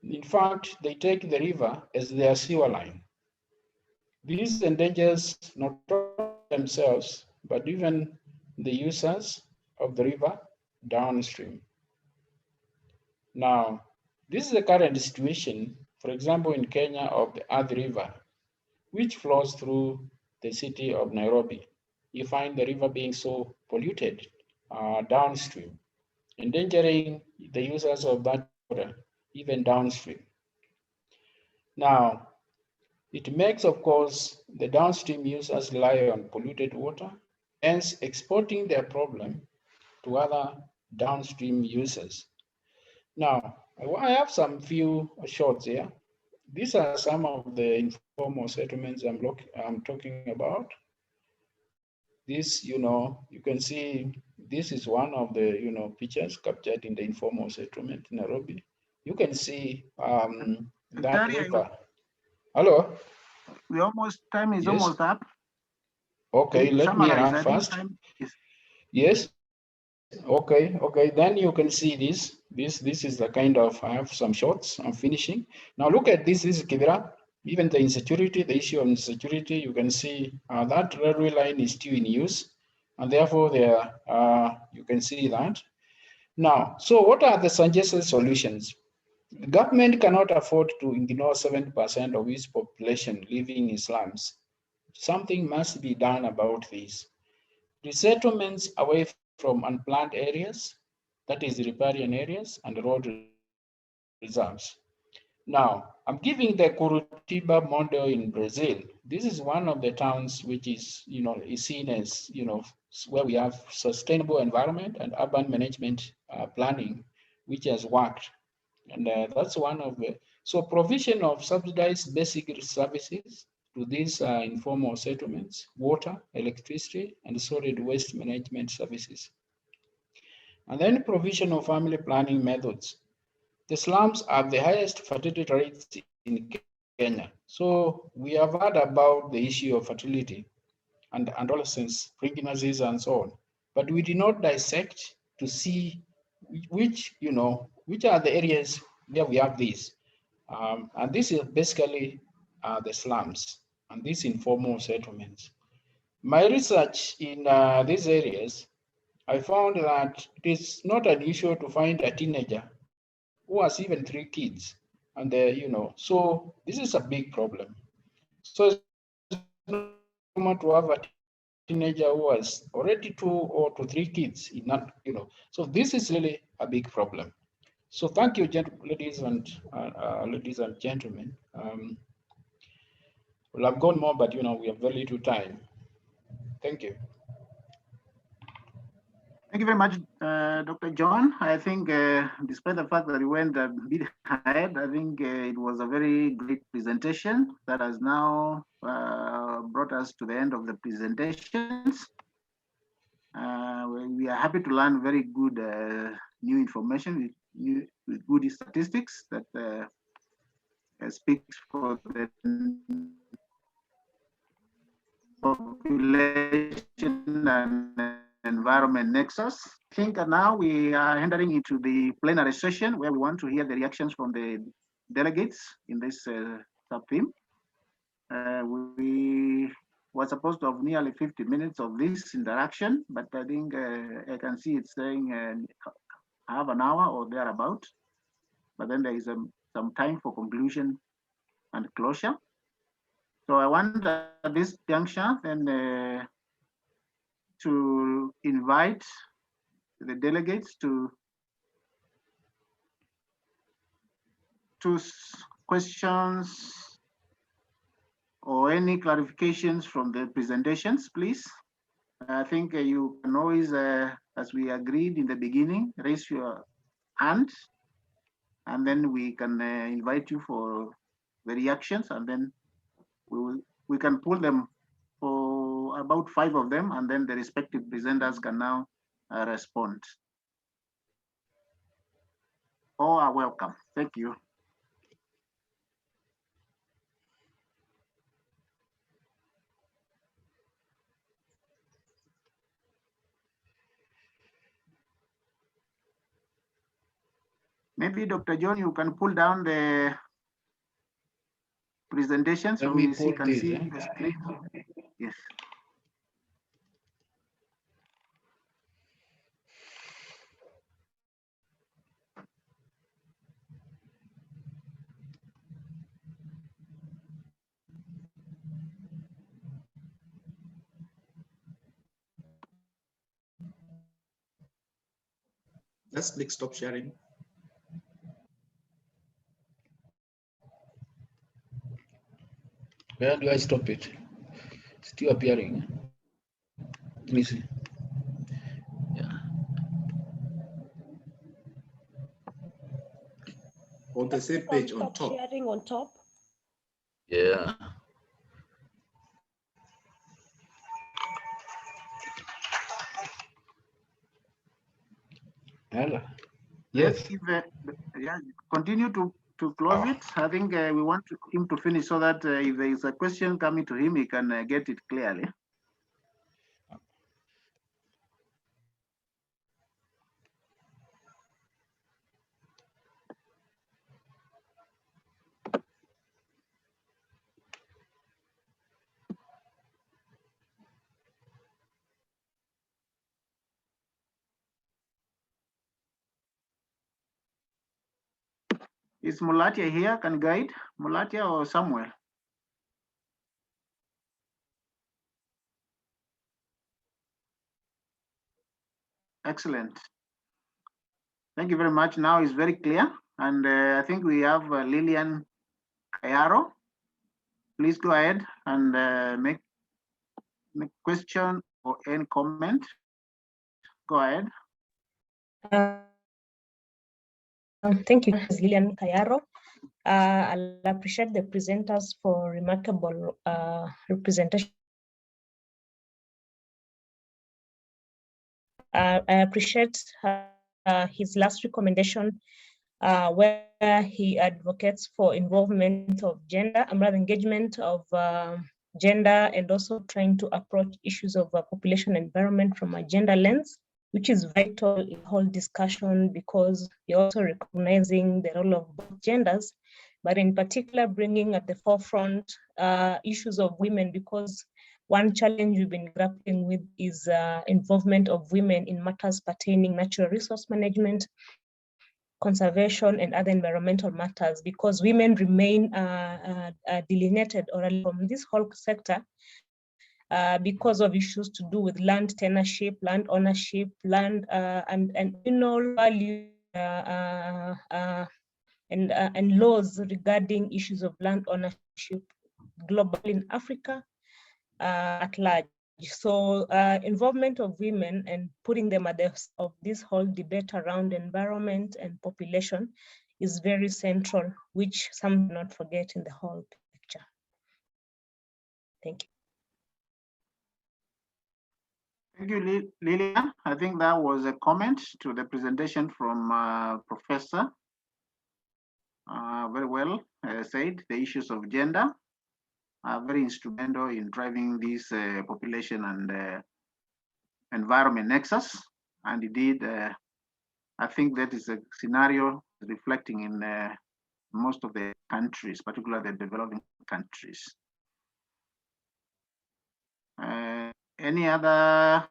In fact, they take the river as their sewer line. This endangers not only themselves, but even the users of the river downstream. Now, this is the current situation, for example, in Kenya, of the Athi River, which flows through the city of Nairobi. You find the river being so polluted downstream, endangering the users of that water, even downstream. Now, it makes, of course, the downstream users rely on polluted water, hence exporting their problem to other downstream users. Now, I have some few shots here. These are some of the informal settlements I'm talking about. This, you can see, this is one of the, pictures captured in the informal settlement in Nairobi. You can see that river. Hello? Time is Yes. almost up. Okay, let me run fast. Yes. Okay. Then you can see this. This is the kind of, I have some shots. I'm finishing. Now look at this. This is Kibera. Even the insecurity, the issue of insecurity, you can see that railway line is still in use, and therefore there, you can see that. Now, so what are the suggested solutions? The government cannot afford to ignore 70% of its population living in slums. Something must be done about this. Resettlements away from unplanned areas, that is riparian areas and road reserves. Now, I'm giving the Curitiba model in Brazil. This is one of the towns which is, is seen as, where we have sustainable environment and urban management planning, which has worked. And that's one of the, so provision of subsidized basic services to these informal settlements, water, electricity, and solid waste management services. And then provision of family planning methods. The slums have the highest fertility rates in Kenya. So we have heard about the issue of fertility and adolescence, pregnancies, and so on. But we did not dissect to see which are the areas where we have these. And this is basically the slums and these informal settlements. My research in these areas, I found that it is not unusual to find a teenager who has even 3 kids. And so this is a big problem. So it's not to have a teenager who has already 2 or 3 kids, so this is really a big problem. So thank you, ladies and gentlemen. Well, I've gone more, but we have very little time. Thank you. Thank you very much, Dr. John. I think despite the fact that we went a bit ahead, I think it was a very great presentation that has now brought us to the end of the presentations. We are happy to learn very good new information with good statistics that speaks for the population and environment nexus. I think now we are entering into the plenary session where we want to hear the reactions from the delegates in this sub-theme. We were supposed to have nearly 50 minutes of this interaction, but I think I can see it's saying half an hour or thereabout. But then there is some time for conclusion and closure. So I want at this juncture then to invite the delegates to questions or any clarifications from the presentations, please. I think you can always, as we agreed in the beginning, raise your hand, and then we can invite you for the reactions, and then we can pull them for about 5 of them, and then the respective presenters can now respond. All are welcome. Thank you. Maybe Dr. John, you can pull down the presentation so we can see the screen. Yes. Just click stop sharing. Where do I stop it? Still appearing. Let me see. Yeah. the same page on Stop top. sharing on top. Yeah. Hello. Yes. Yes. Yeah, continue to close it. I think we want him to finish so that if there is a question coming to him, he can get it clearly. Is Mulatia here? Can guide Mulatia or Samuel? Excellent. Thank you very much. Now it's very clear. And I think we have Lillian Kayaro. Please go ahead and make question or any comment. Go ahead. Thank you, Lillian Kayaro. I'll appreciate the presenters for remarkable representation. I appreciate his last recommendation where he advocates for involvement of gender, rather engagement of gender, and also trying to approach issues of population environment from a gender lens, which is vital in the whole discussion because you're also recognizing the role of both genders, but in particular bringing at the forefront issues of women, because one challenge we've been grappling with is involvement of women in matters pertaining natural resource management, conservation, and other environmental matters, because women remain delineated orally from this whole sector because of issues to do with land tenureship, land ownership, land and value and laws regarding issues of land ownership globally in Africa at large. So involvement of women and putting them at the of this whole debate around environment and population is very central, which some do not forget in the whole picture. Thank you. Thank you, Lillian. I think that was a comment to the presentation from Professor. Very well said. The issues of gender are very instrumental in driving this population and environment nexus. And indeed, I think that is a scenario reflecting in most of the countries, particularly the developing countries. Any other?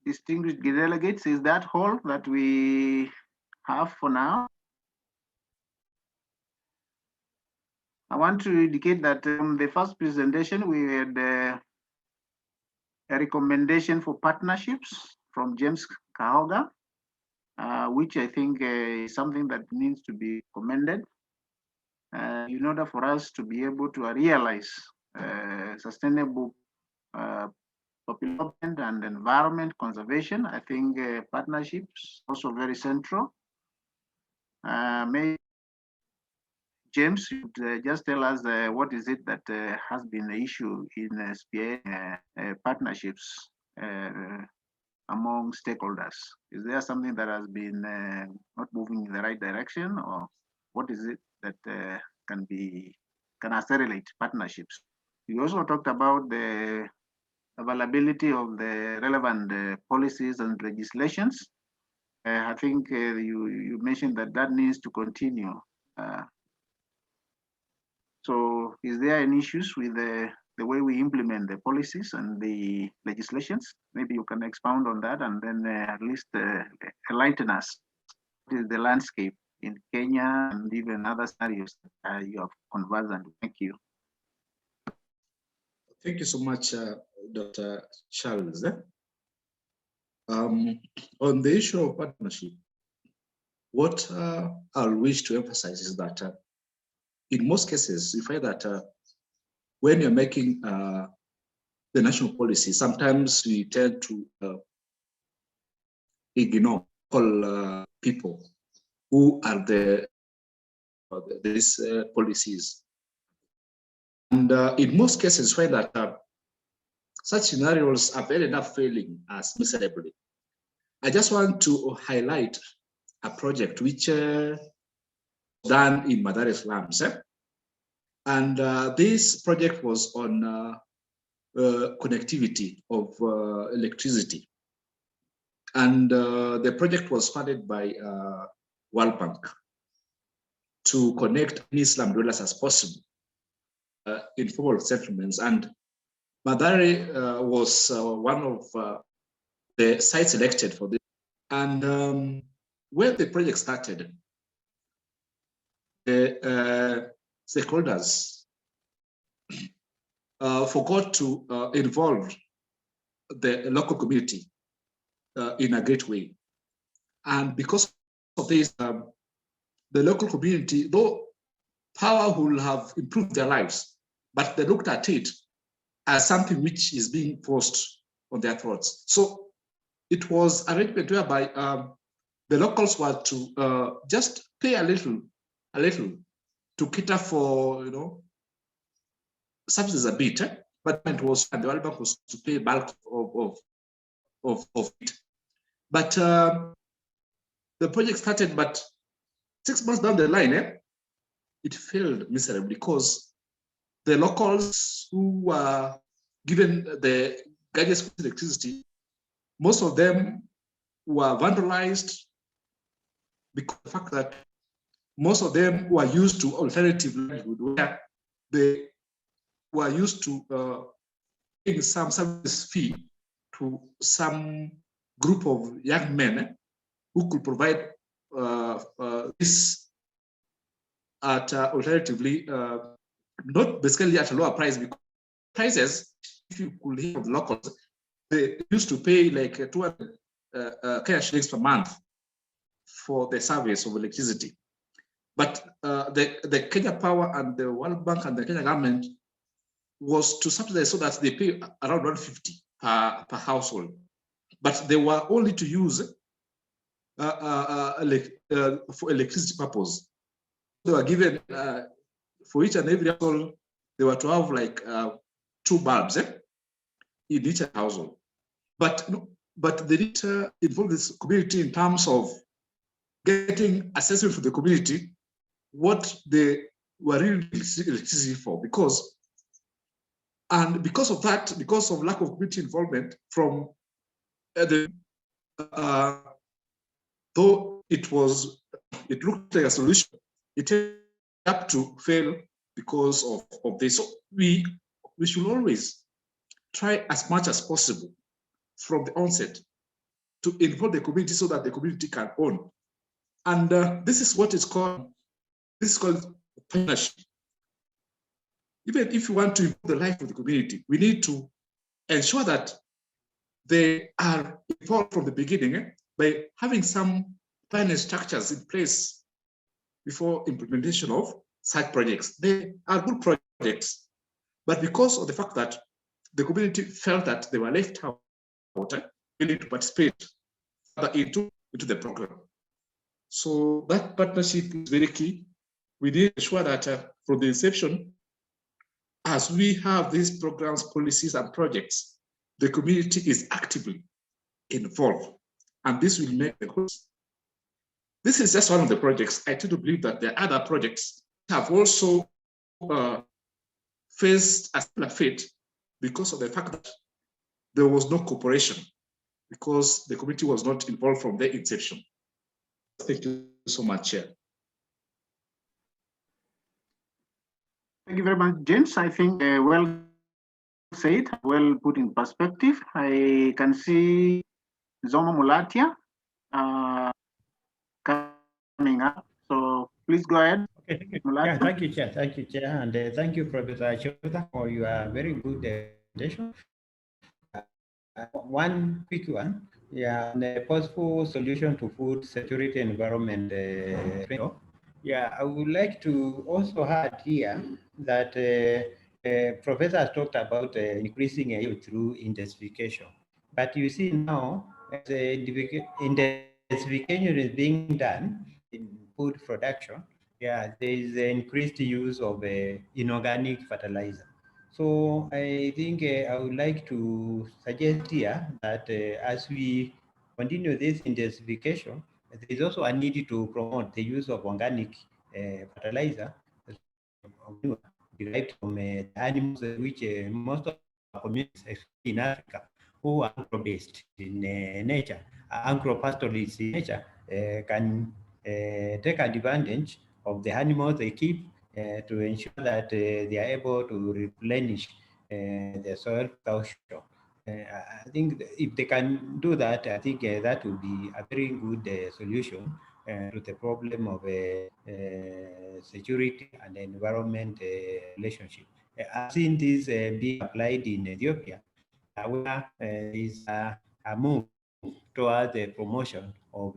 Distinguished delegates, is that all that we have for now? I want to indicate that the first presentation, we had a recommendation for partnerships from James Kaoga, which I think is something that needs to be commended in order for us to be able to realize sustainable population and environment conservation. I think partnerships also very central. Maybe James, should just tell us what is it that has been the issue in partnerships among stakeholders? Is there something that has been not moving in the right direction, or what is it that can accelerate partnerships? We also talked about the availability of the relevant policies and legislations. I think you mentioned that needs to continue. So is there any issues with the way we implement the policies and the legislations? Maybe you can expound on that and then at least enlighten us. What is the landscape in Kenya and even other scenarios that you have conversant? Thank you. Thank you so much, Dr. Charles. On the issue of partnership, what I'll wish to emphasize is that in most cases, we find that when you're making the national policy, sometimes we tend to ignore all people who are these policies. And in most cases, find that such scenarios have ended up failing as miserably. I just want to highlight a project which done in Mathare slums. And this project was on connectivity of electricity. And the project was funded by World Bank to connect any slum dwellers as possible informal settlements. And Mathare was one of the sites selected for this. And when the project started, the stakeholders forgot to involve the local community in a great way. And because of this, the local community, though power will have improved their lives, but they looked at it as something which is being forced on their throats. So it was an arrangement whereby the locals were to just pay a little to cater for, subsidies a bit, but it was, and the World Bank was to pay bulk of it. But the project started, but 6 months down the line, it failed miserably because the locals who were given the guidance for electricity, most of them were vandalized because of the fact that most of them were used to alternative livelihood, where they were used to paying some service fee to some group of young men who could provide this at alternatively, not basically at a lower price, because prices, if you could hear of the locals, they used to pay like 200 Kenya shillings per month for the service of electricity. But the Kenya Power and the World Bank and the Kenya government was to subsidize so that they pay around 150 per household. But they were only to use for electricity purpose. They were given for each and every household, they were to have like 2 bulbs in each household. But they didn't involve this community in terms of getting assessment for the community, what they were really electricity for, because of that, because of lack of community involvement from though it looked like a solution, it ended up to fail because of this. So we should always try as much as possible from the onset to involve the community so that the community can own. And this is what is called, partnership. Even if you want to improve the life of the community, we need to ensure that they are involved from the beginning by having some finance structures in place before implementation of such projects. They are good projects, but because of the fact that the community felt that they were left out, we need to participate into the program. So that partnership is very key. We need to ensure that from the inception, as we have these programs, policies, and projects, the community is actively involved, and this will make the course. This is just one of the projects. I tend to believe that there are other projects that have also faced a similar fate because of the fact that there was no cooperation, because the community was not involved from the inception. Thank you so much, Chair. Thank you very much, James. I think well said, well put in perspective. I can see Zoma Mulatia coming up. So please go ahead. Okay, thank you. Yeah, thank you, Chair. Thank you, Chair. And thank you, Professor Chiotha, for your very good presentation. One quick one. Yeah, the possible solution to food security environment. Yeah, I would like to also add here that Professor has talked about increasing yield through intensification. But you see now, the intensification is being done in food production. Yeah, there is an increased use of inorganic fertilizer. So I think I would like to suggest here that as we continue this intensification, there is also a need to promote the use of organic fertilizer derived from animals, which most of our communities, especially in Africa, who are agro-based in nature, agro-pastoralists in nature, can take advantage of the animals they keep to ensure that they are able to replenish the soil without shock. I think if they can do that, I think that will be a very good solution to the problem of security and environment relationship. I've seen this being applied in Ethiopia, where there is a move towards the promotion of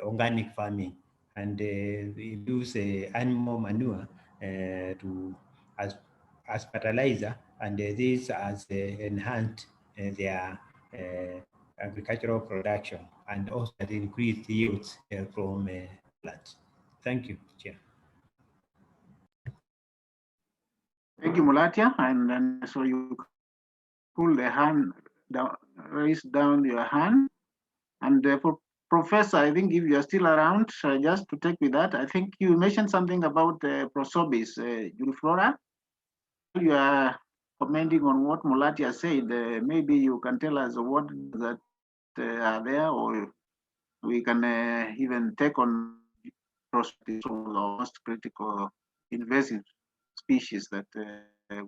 organic farming, and they use animal manure to as fertilizer, and this has enhanced their agricultural production and also has increased yields from plants. Thank you, Chair. Thank you, Mulatia. And then so you pull the hand down, raise down your hand. And for Professor, I think if you are still around, just to take with that, I think you mentioned something about Prosobis, Juliflora. You are commenting on what Mulatia said. Maybe you can tell us what that are there, or we can even take on Prosobis, the most critical invasive species that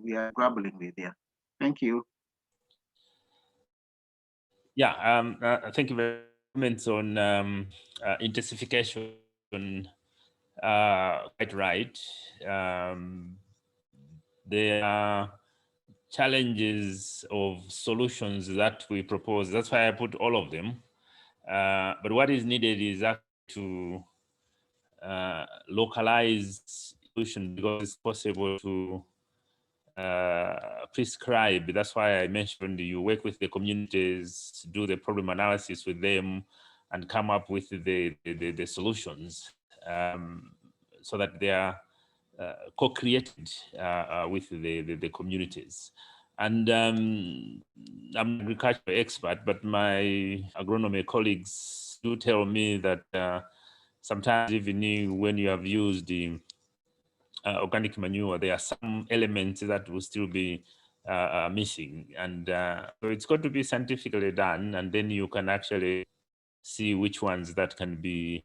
we are grappling with here. Thank you. Yeah, thank you very much. On intensification, quite right. There are challenges of solutions that we propose. That's why I put all of them. But what is needed is to localize solution, because it's possible to prescribe. That's why I mentioned you work with the communities, do the problem analysis with them, and come up with the solutions so that they are co-created with the communities. And I'm an agricultural expert, but my agronomy colleagues do tell me that sometimes even when you have used the organic manure, there are some elements that will still be missing. And so it's got to be scientifically done, and then you can actually see which ones that can be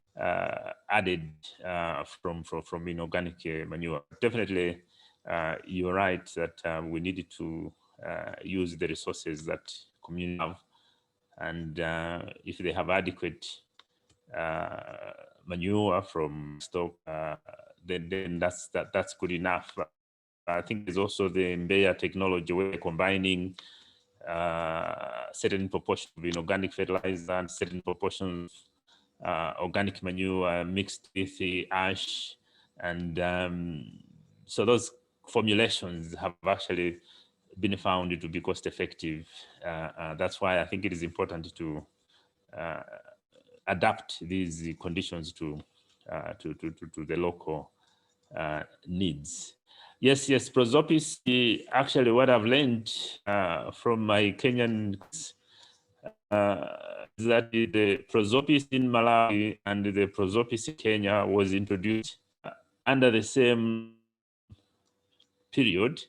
added from inorganic manure. Definitely, you're right that we needed to use the resources that communities have, and if they have adequate manure from stock, then that's good enough. I think there's also the Mbeya technology where combining certain proportion of inorganic fertilizer and certain proportion of organic manure mixed with the ash, and so those formulations have actually been found to be cost effective. That's why I think it is important to adapt these conditions to the local needs. Yes, Prosopis, actually what I've learned from my Kenyan is that the Prosopis in Malawi and the Prosopis in Kenya was introduced under the same period.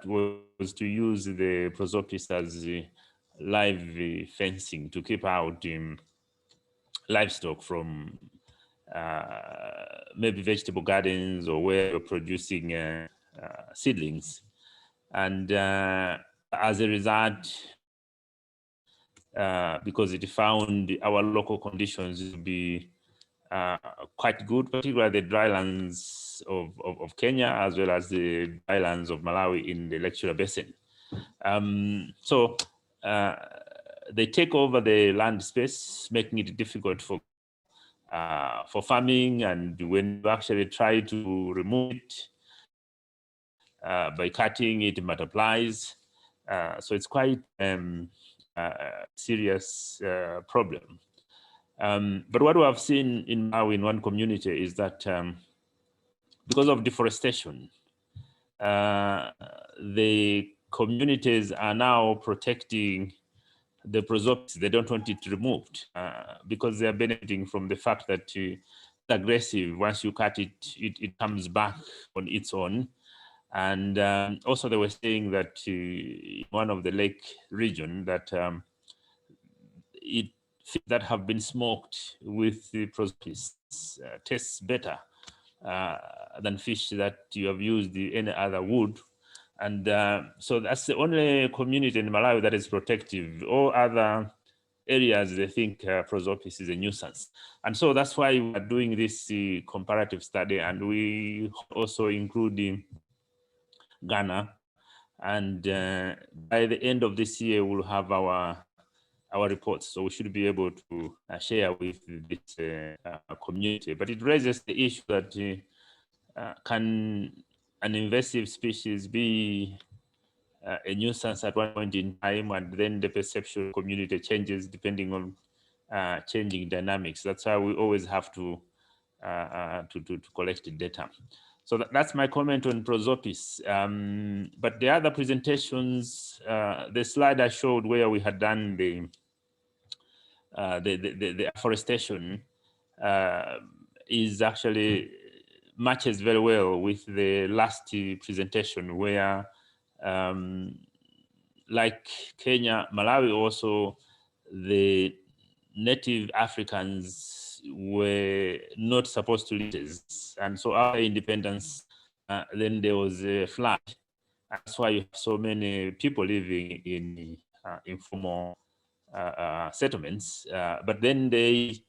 Was to use the Prosopis as live fencing to keep out livestock from maybe vegetable gardens or where you're producing seedlings. And as a result, because it found our local conditions to be quite good, particularly the drylands of Kenya, as well as the drylands of Malawi in the Lake Shura Basin. So they take over the land space, making it difficult for farming, and when you actually try to remove it, by cutting it multiplies. So it's quite serious problem. But what we have seen in Malawi in one community is that because of deforestation, the communities are now protecting the prosopis. They don't want it removed because they are benefiting from the fact that it's aggressive. Once you cut it, it comes back on its own. And also they were saying that in one of the lake region that fish that have been smoked with the prosopis tastes better than fish that you have used any other wood. And so that's the only community in Malawi that is protective. All other areas, they think prosopis is a nuisance. And so that's why we are doing this comparative study, and we also include Ghana. And by the end of this year, we'll have our reports. So we should be able to share with this community. But it raises the issue that can an invasive species be a nuisance at one point in time, and then the perception community changes depending on changing dynamics. That's why we always have to collect the data. So that's my comment on prosopis. But the other presentations, the slide I showed where we had done the afforestation is actually matches very well with the last presentation where like Kenya, Malawi also, the native Africans were not supposed to live. And so after independence, then there was a flood. That's why you have so many people living in informal settlements, but then they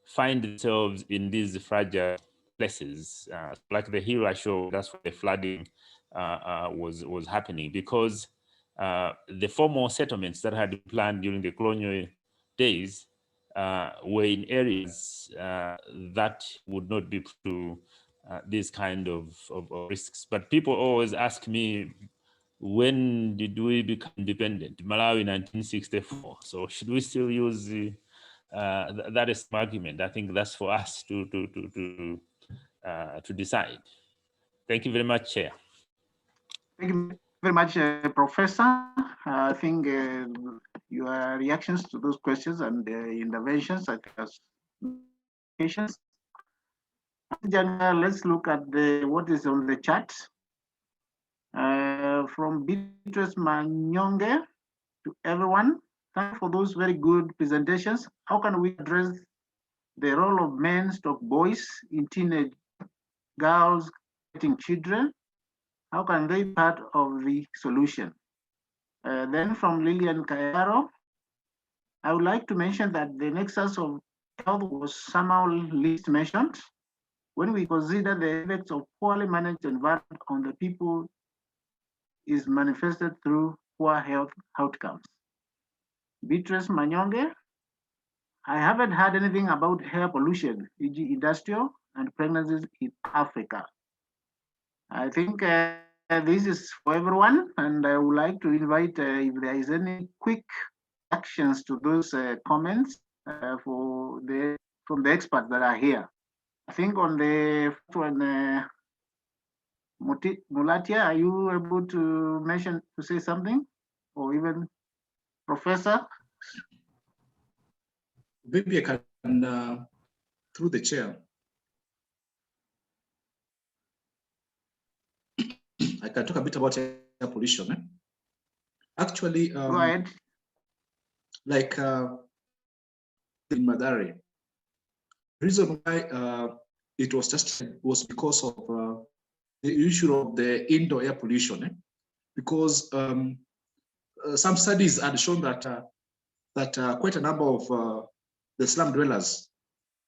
find themselves in these fragile places, like the hill I showed. That's where the flooding was happening, because the formal settlements that had been planned during the colonial days were in areas that would not be to these kind of risks. But people always ask me, when did we become independent? Malawi 1964. So should we still use that is an argument? I think that's for us to decide. Thank you very much, Chair. Thank you very much, Professor. I think your reactions to those questions and interventions, I think, as patients. Let's look at what is on the chat. From Beatrice Manyonge to everyone, thank you for those very good presentations. How can we address the role of men / boys in teenage girls getting children? How can they be part of the solution? Then from Lillian Kayaro, I would like to mention that the nexus of health was somehow least mentioned when we consider the effects of poorly managed environment on the people is manifested through poor health outcomes. Beatrice Manyonge, I haven't heard anything about air pollution, e.g. industrial and pregnancies in Africa. I think this is for everyone, and I would like to invite if there is any quick actions to those comments from the experts that are here. I think on the first one, Mulatia, are you able to say something, or even Professor? Maybe I can, through the chair, I can talk a bit about air pollution. Actually, go ahead. Like in Madari, reason why it was just was because of the issue of the indoor air pollution, because some studies had shown that quite a number of the slum dwellers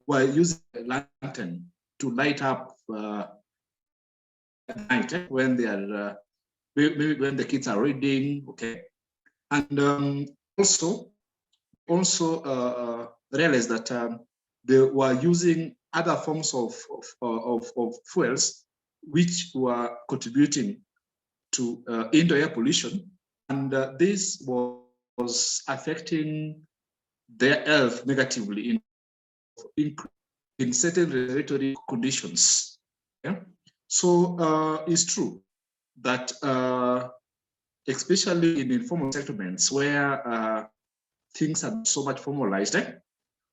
were using a lantern to light up at night when they are maybe when the kids are reading, okay, and also realized that they were using other forms of fuels which were contributing to indoor air pollution, and this was affecting their health negatively in certain respiratory conditions. Yeah? So it's true that especially in informal settlements where things are so much formalized,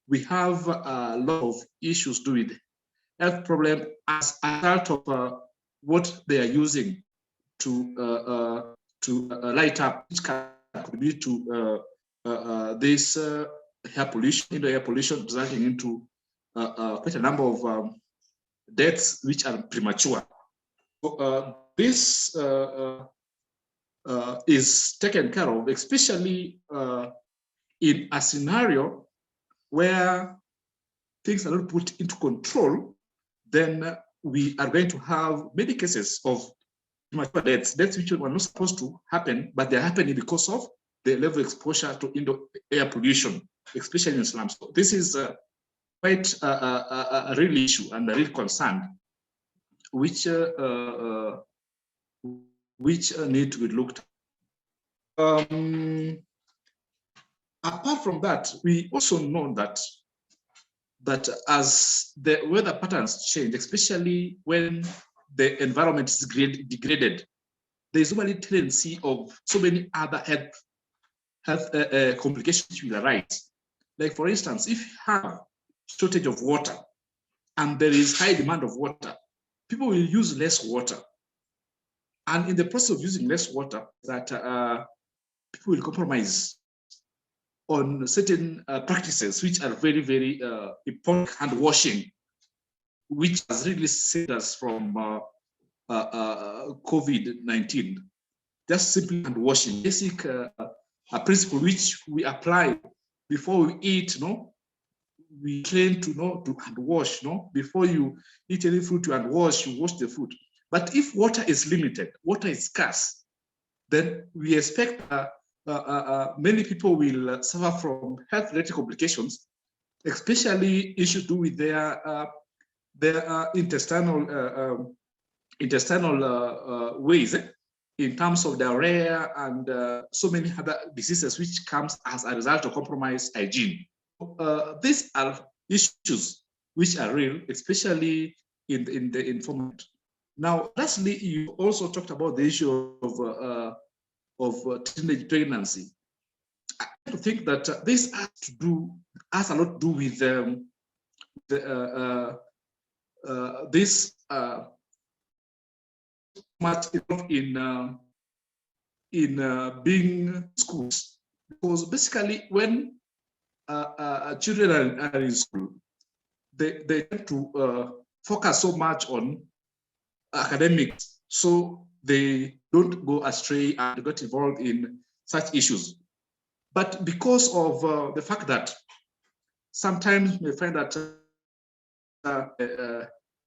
we have a lot of issues to do with health problem as a result of what they are using to light up, which can contribute to this air pollution, indoor air pollution, resulting into quite a number of deaths which are premature. So, this is taken care of, especially in a scenario where things are not put into control. Then we are going to have many cases of premature deaths which were not supposed to happen, but they're happening because of the level of exposure to indoor air pollution, especially in slums. So this is quite a real issue and a real concern, which need to be looked at. Apart from that, we also know that as the weather patterns change, especially when the environment is degraded, there is normally tendency of so many other health complications will arise. Like for instance, if you have shortage of water and there is high demand of water, people will use less water. And in the process of using less water, that people will compromise on certain practices which are very, very important. Hand washing, which has really saved us from COVID-19. Just simply hand washing, basic a principle which we apply before we eat. We train to hand wash. Before you eat any food, you hand wash. You wash the food. But if water is limited, water is scarce, then we expect many people will suffer from health-related complications, especially issues to do with their intestinal ways, in terms of diarrhea and so many other diseases which comes as a result of compromised hygiene. These are issues which are real, especially in the informal. Now, lastly, you also talked about the issue of teenage pregnancy. I think that this has a lot to do with this much in being schools, because basically when children are in school, they tend to focus so much on academics, so they don't go astray and get involved in such issues. But because of the fact that sometimes we find that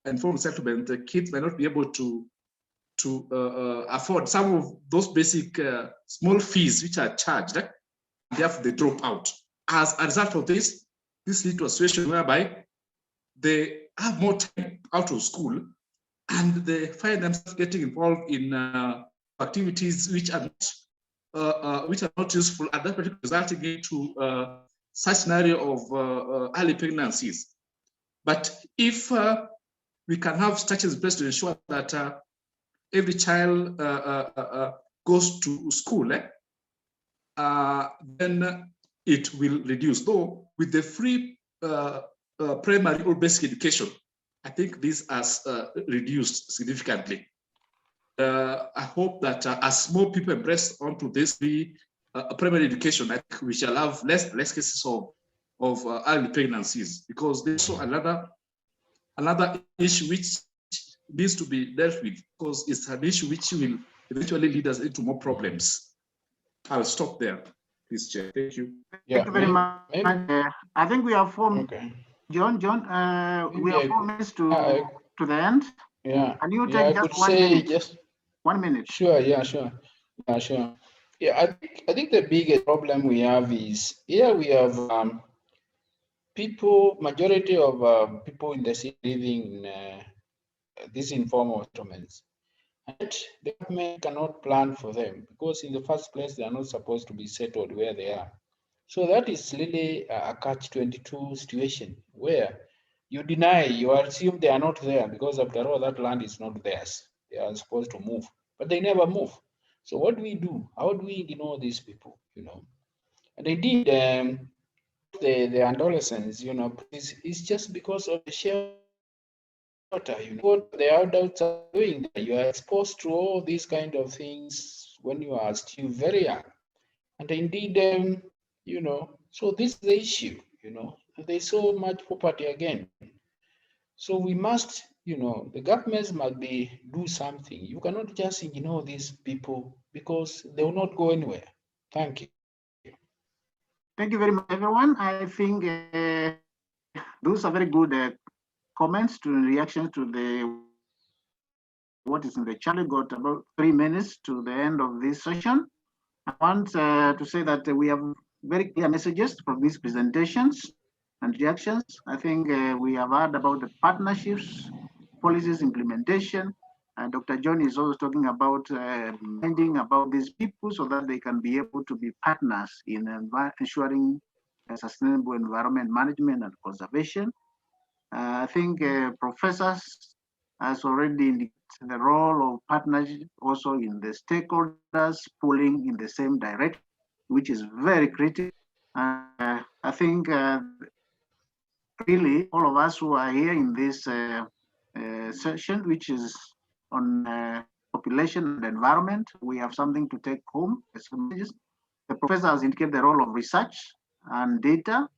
informal settlement, the kids may not be able to afford some of those basic small fees which are charged, therefore they drop out. As a result of this leads to a situation whereby they have more time out of school and they find themselves getting involved in activities which are not useful, and that resulting into such scenario of early pregnancies. But if we can have structures in place to ensure that every child goes to school, then it will reduce. Though with the free primary or basic education, I think this has reduced significantly. I hope that as more people embrace onto this primary education, I think we shall have less cases of early pregnancies, because there's also another issue which needs to be dealt with, because it's an issue which will eventually lead us into more problems. I'll stop there, please, Chair. Thank you. Thank you very much. I think we have 4 minutes. Okay. John, we have 4 minutes to the end. Yeah. Can you take just 1 minute? 1 minute. Sure. Yeah. Sure. Yeah. Sure. Yeah. I think the biggest problem we have is here we have majority of people in the city living these informal settlements. And the government cannot plan for them because in the first place, they are not supposed to be settled where they are. So that is really a catch-22 situation where you deny, you assume they are not there because after all, that land is not theirs. They are supposed to move, but they never move. So what do we do? How do we ignore these people, you know? And indeed, the adolescents, you know, it's just because of the shelter, you know, what the adults are doing. You are exposed to all these kind of things when you are still very young. And indeed, you know, so this is the issue, you know, there's so much property again. So we must, you know, the governments must do something. You cannot just ignore these people because they will not go anywhere. Thank you. Thank you very much, everyone. I think those are very good comments to reactions to what is in the chat. We got about 3 minutes to the end of this session. I want to say that we have very clear messages from these presentations and reactions. I think we have heard about the partnerships, policies implementation. Dr. John is also talking about minding about these people so that they can be able to be partners in ensuring sustainable environment management and conservation. I think professors has already indicated the role of partnership also in the stakeholders pulling in the same direction, which is very critical. I think really all of us who are here in this session, which is on population and environment, we have something to take home as messages. The professor has indicated the role of research and data.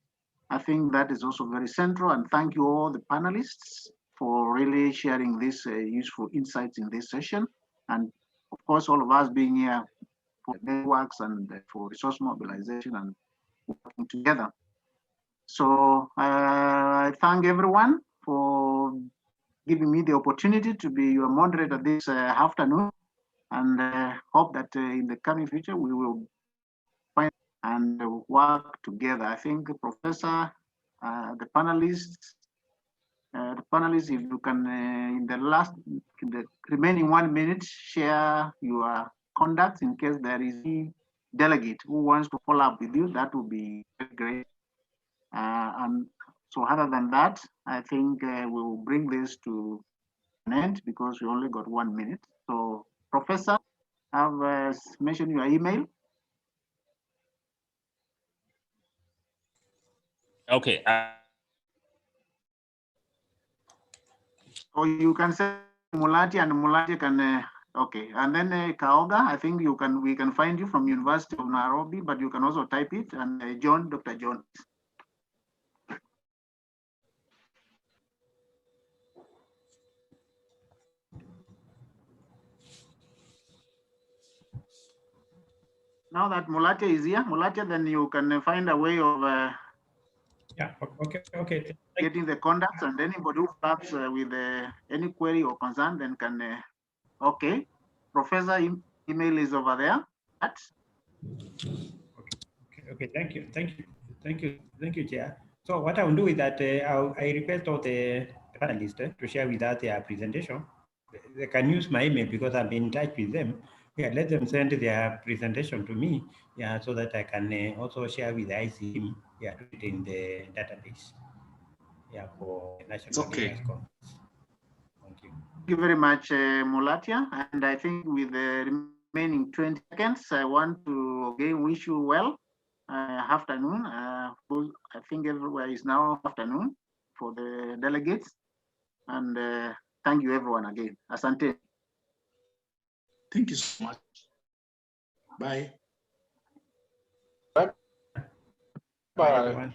I think that is also very central, and thank you all the panelists for really sharing these useful insights in this session. And of course, all of us being here for networks and for resource mobilization and working together. So I thank everyone for giving me the opportunity to be your moderator this afternoon, and hope that in the coming future we will find and work together. I think the professor, the panelists, if you can, in the remaining 1 minute, share your conduct in case there is a delegate who wants to follow up with you, that would be great. And so other than that, I think we'll bring this to an end because we only got 1 minute. So Professor, I've mentioned your email. Okay. Or you can say Mulati, and Mulati can, okay. And then Kaoga, I think we can find you from University of Nairobi, but you can also type it. And John, Dr. John. Now that Mulati is here, Mulati, then you can find a way of okay. Getting the contacts, and anybody who comes with any query or concern, then can, okay. Professor email is over there. Okay, thank you, Chair. So what I will do is that I request all the panelists to share with us their presentation. They can use my email because I've been in touch with them. Yeah, let them send their presentation to me, yeah, so that I can also share with the IC team, yeah, to put it in the database, yeah, for national Okay. Conference. Thank you. Thank you very much, Mulatia. And I think with the remaining 20 seconds, I want to again wish you well afternoon. I think everywhere is now afternoon for the delegates. And thank you everyone again. Asante. Thank you so much. Bye. Bye. Bye, everyone.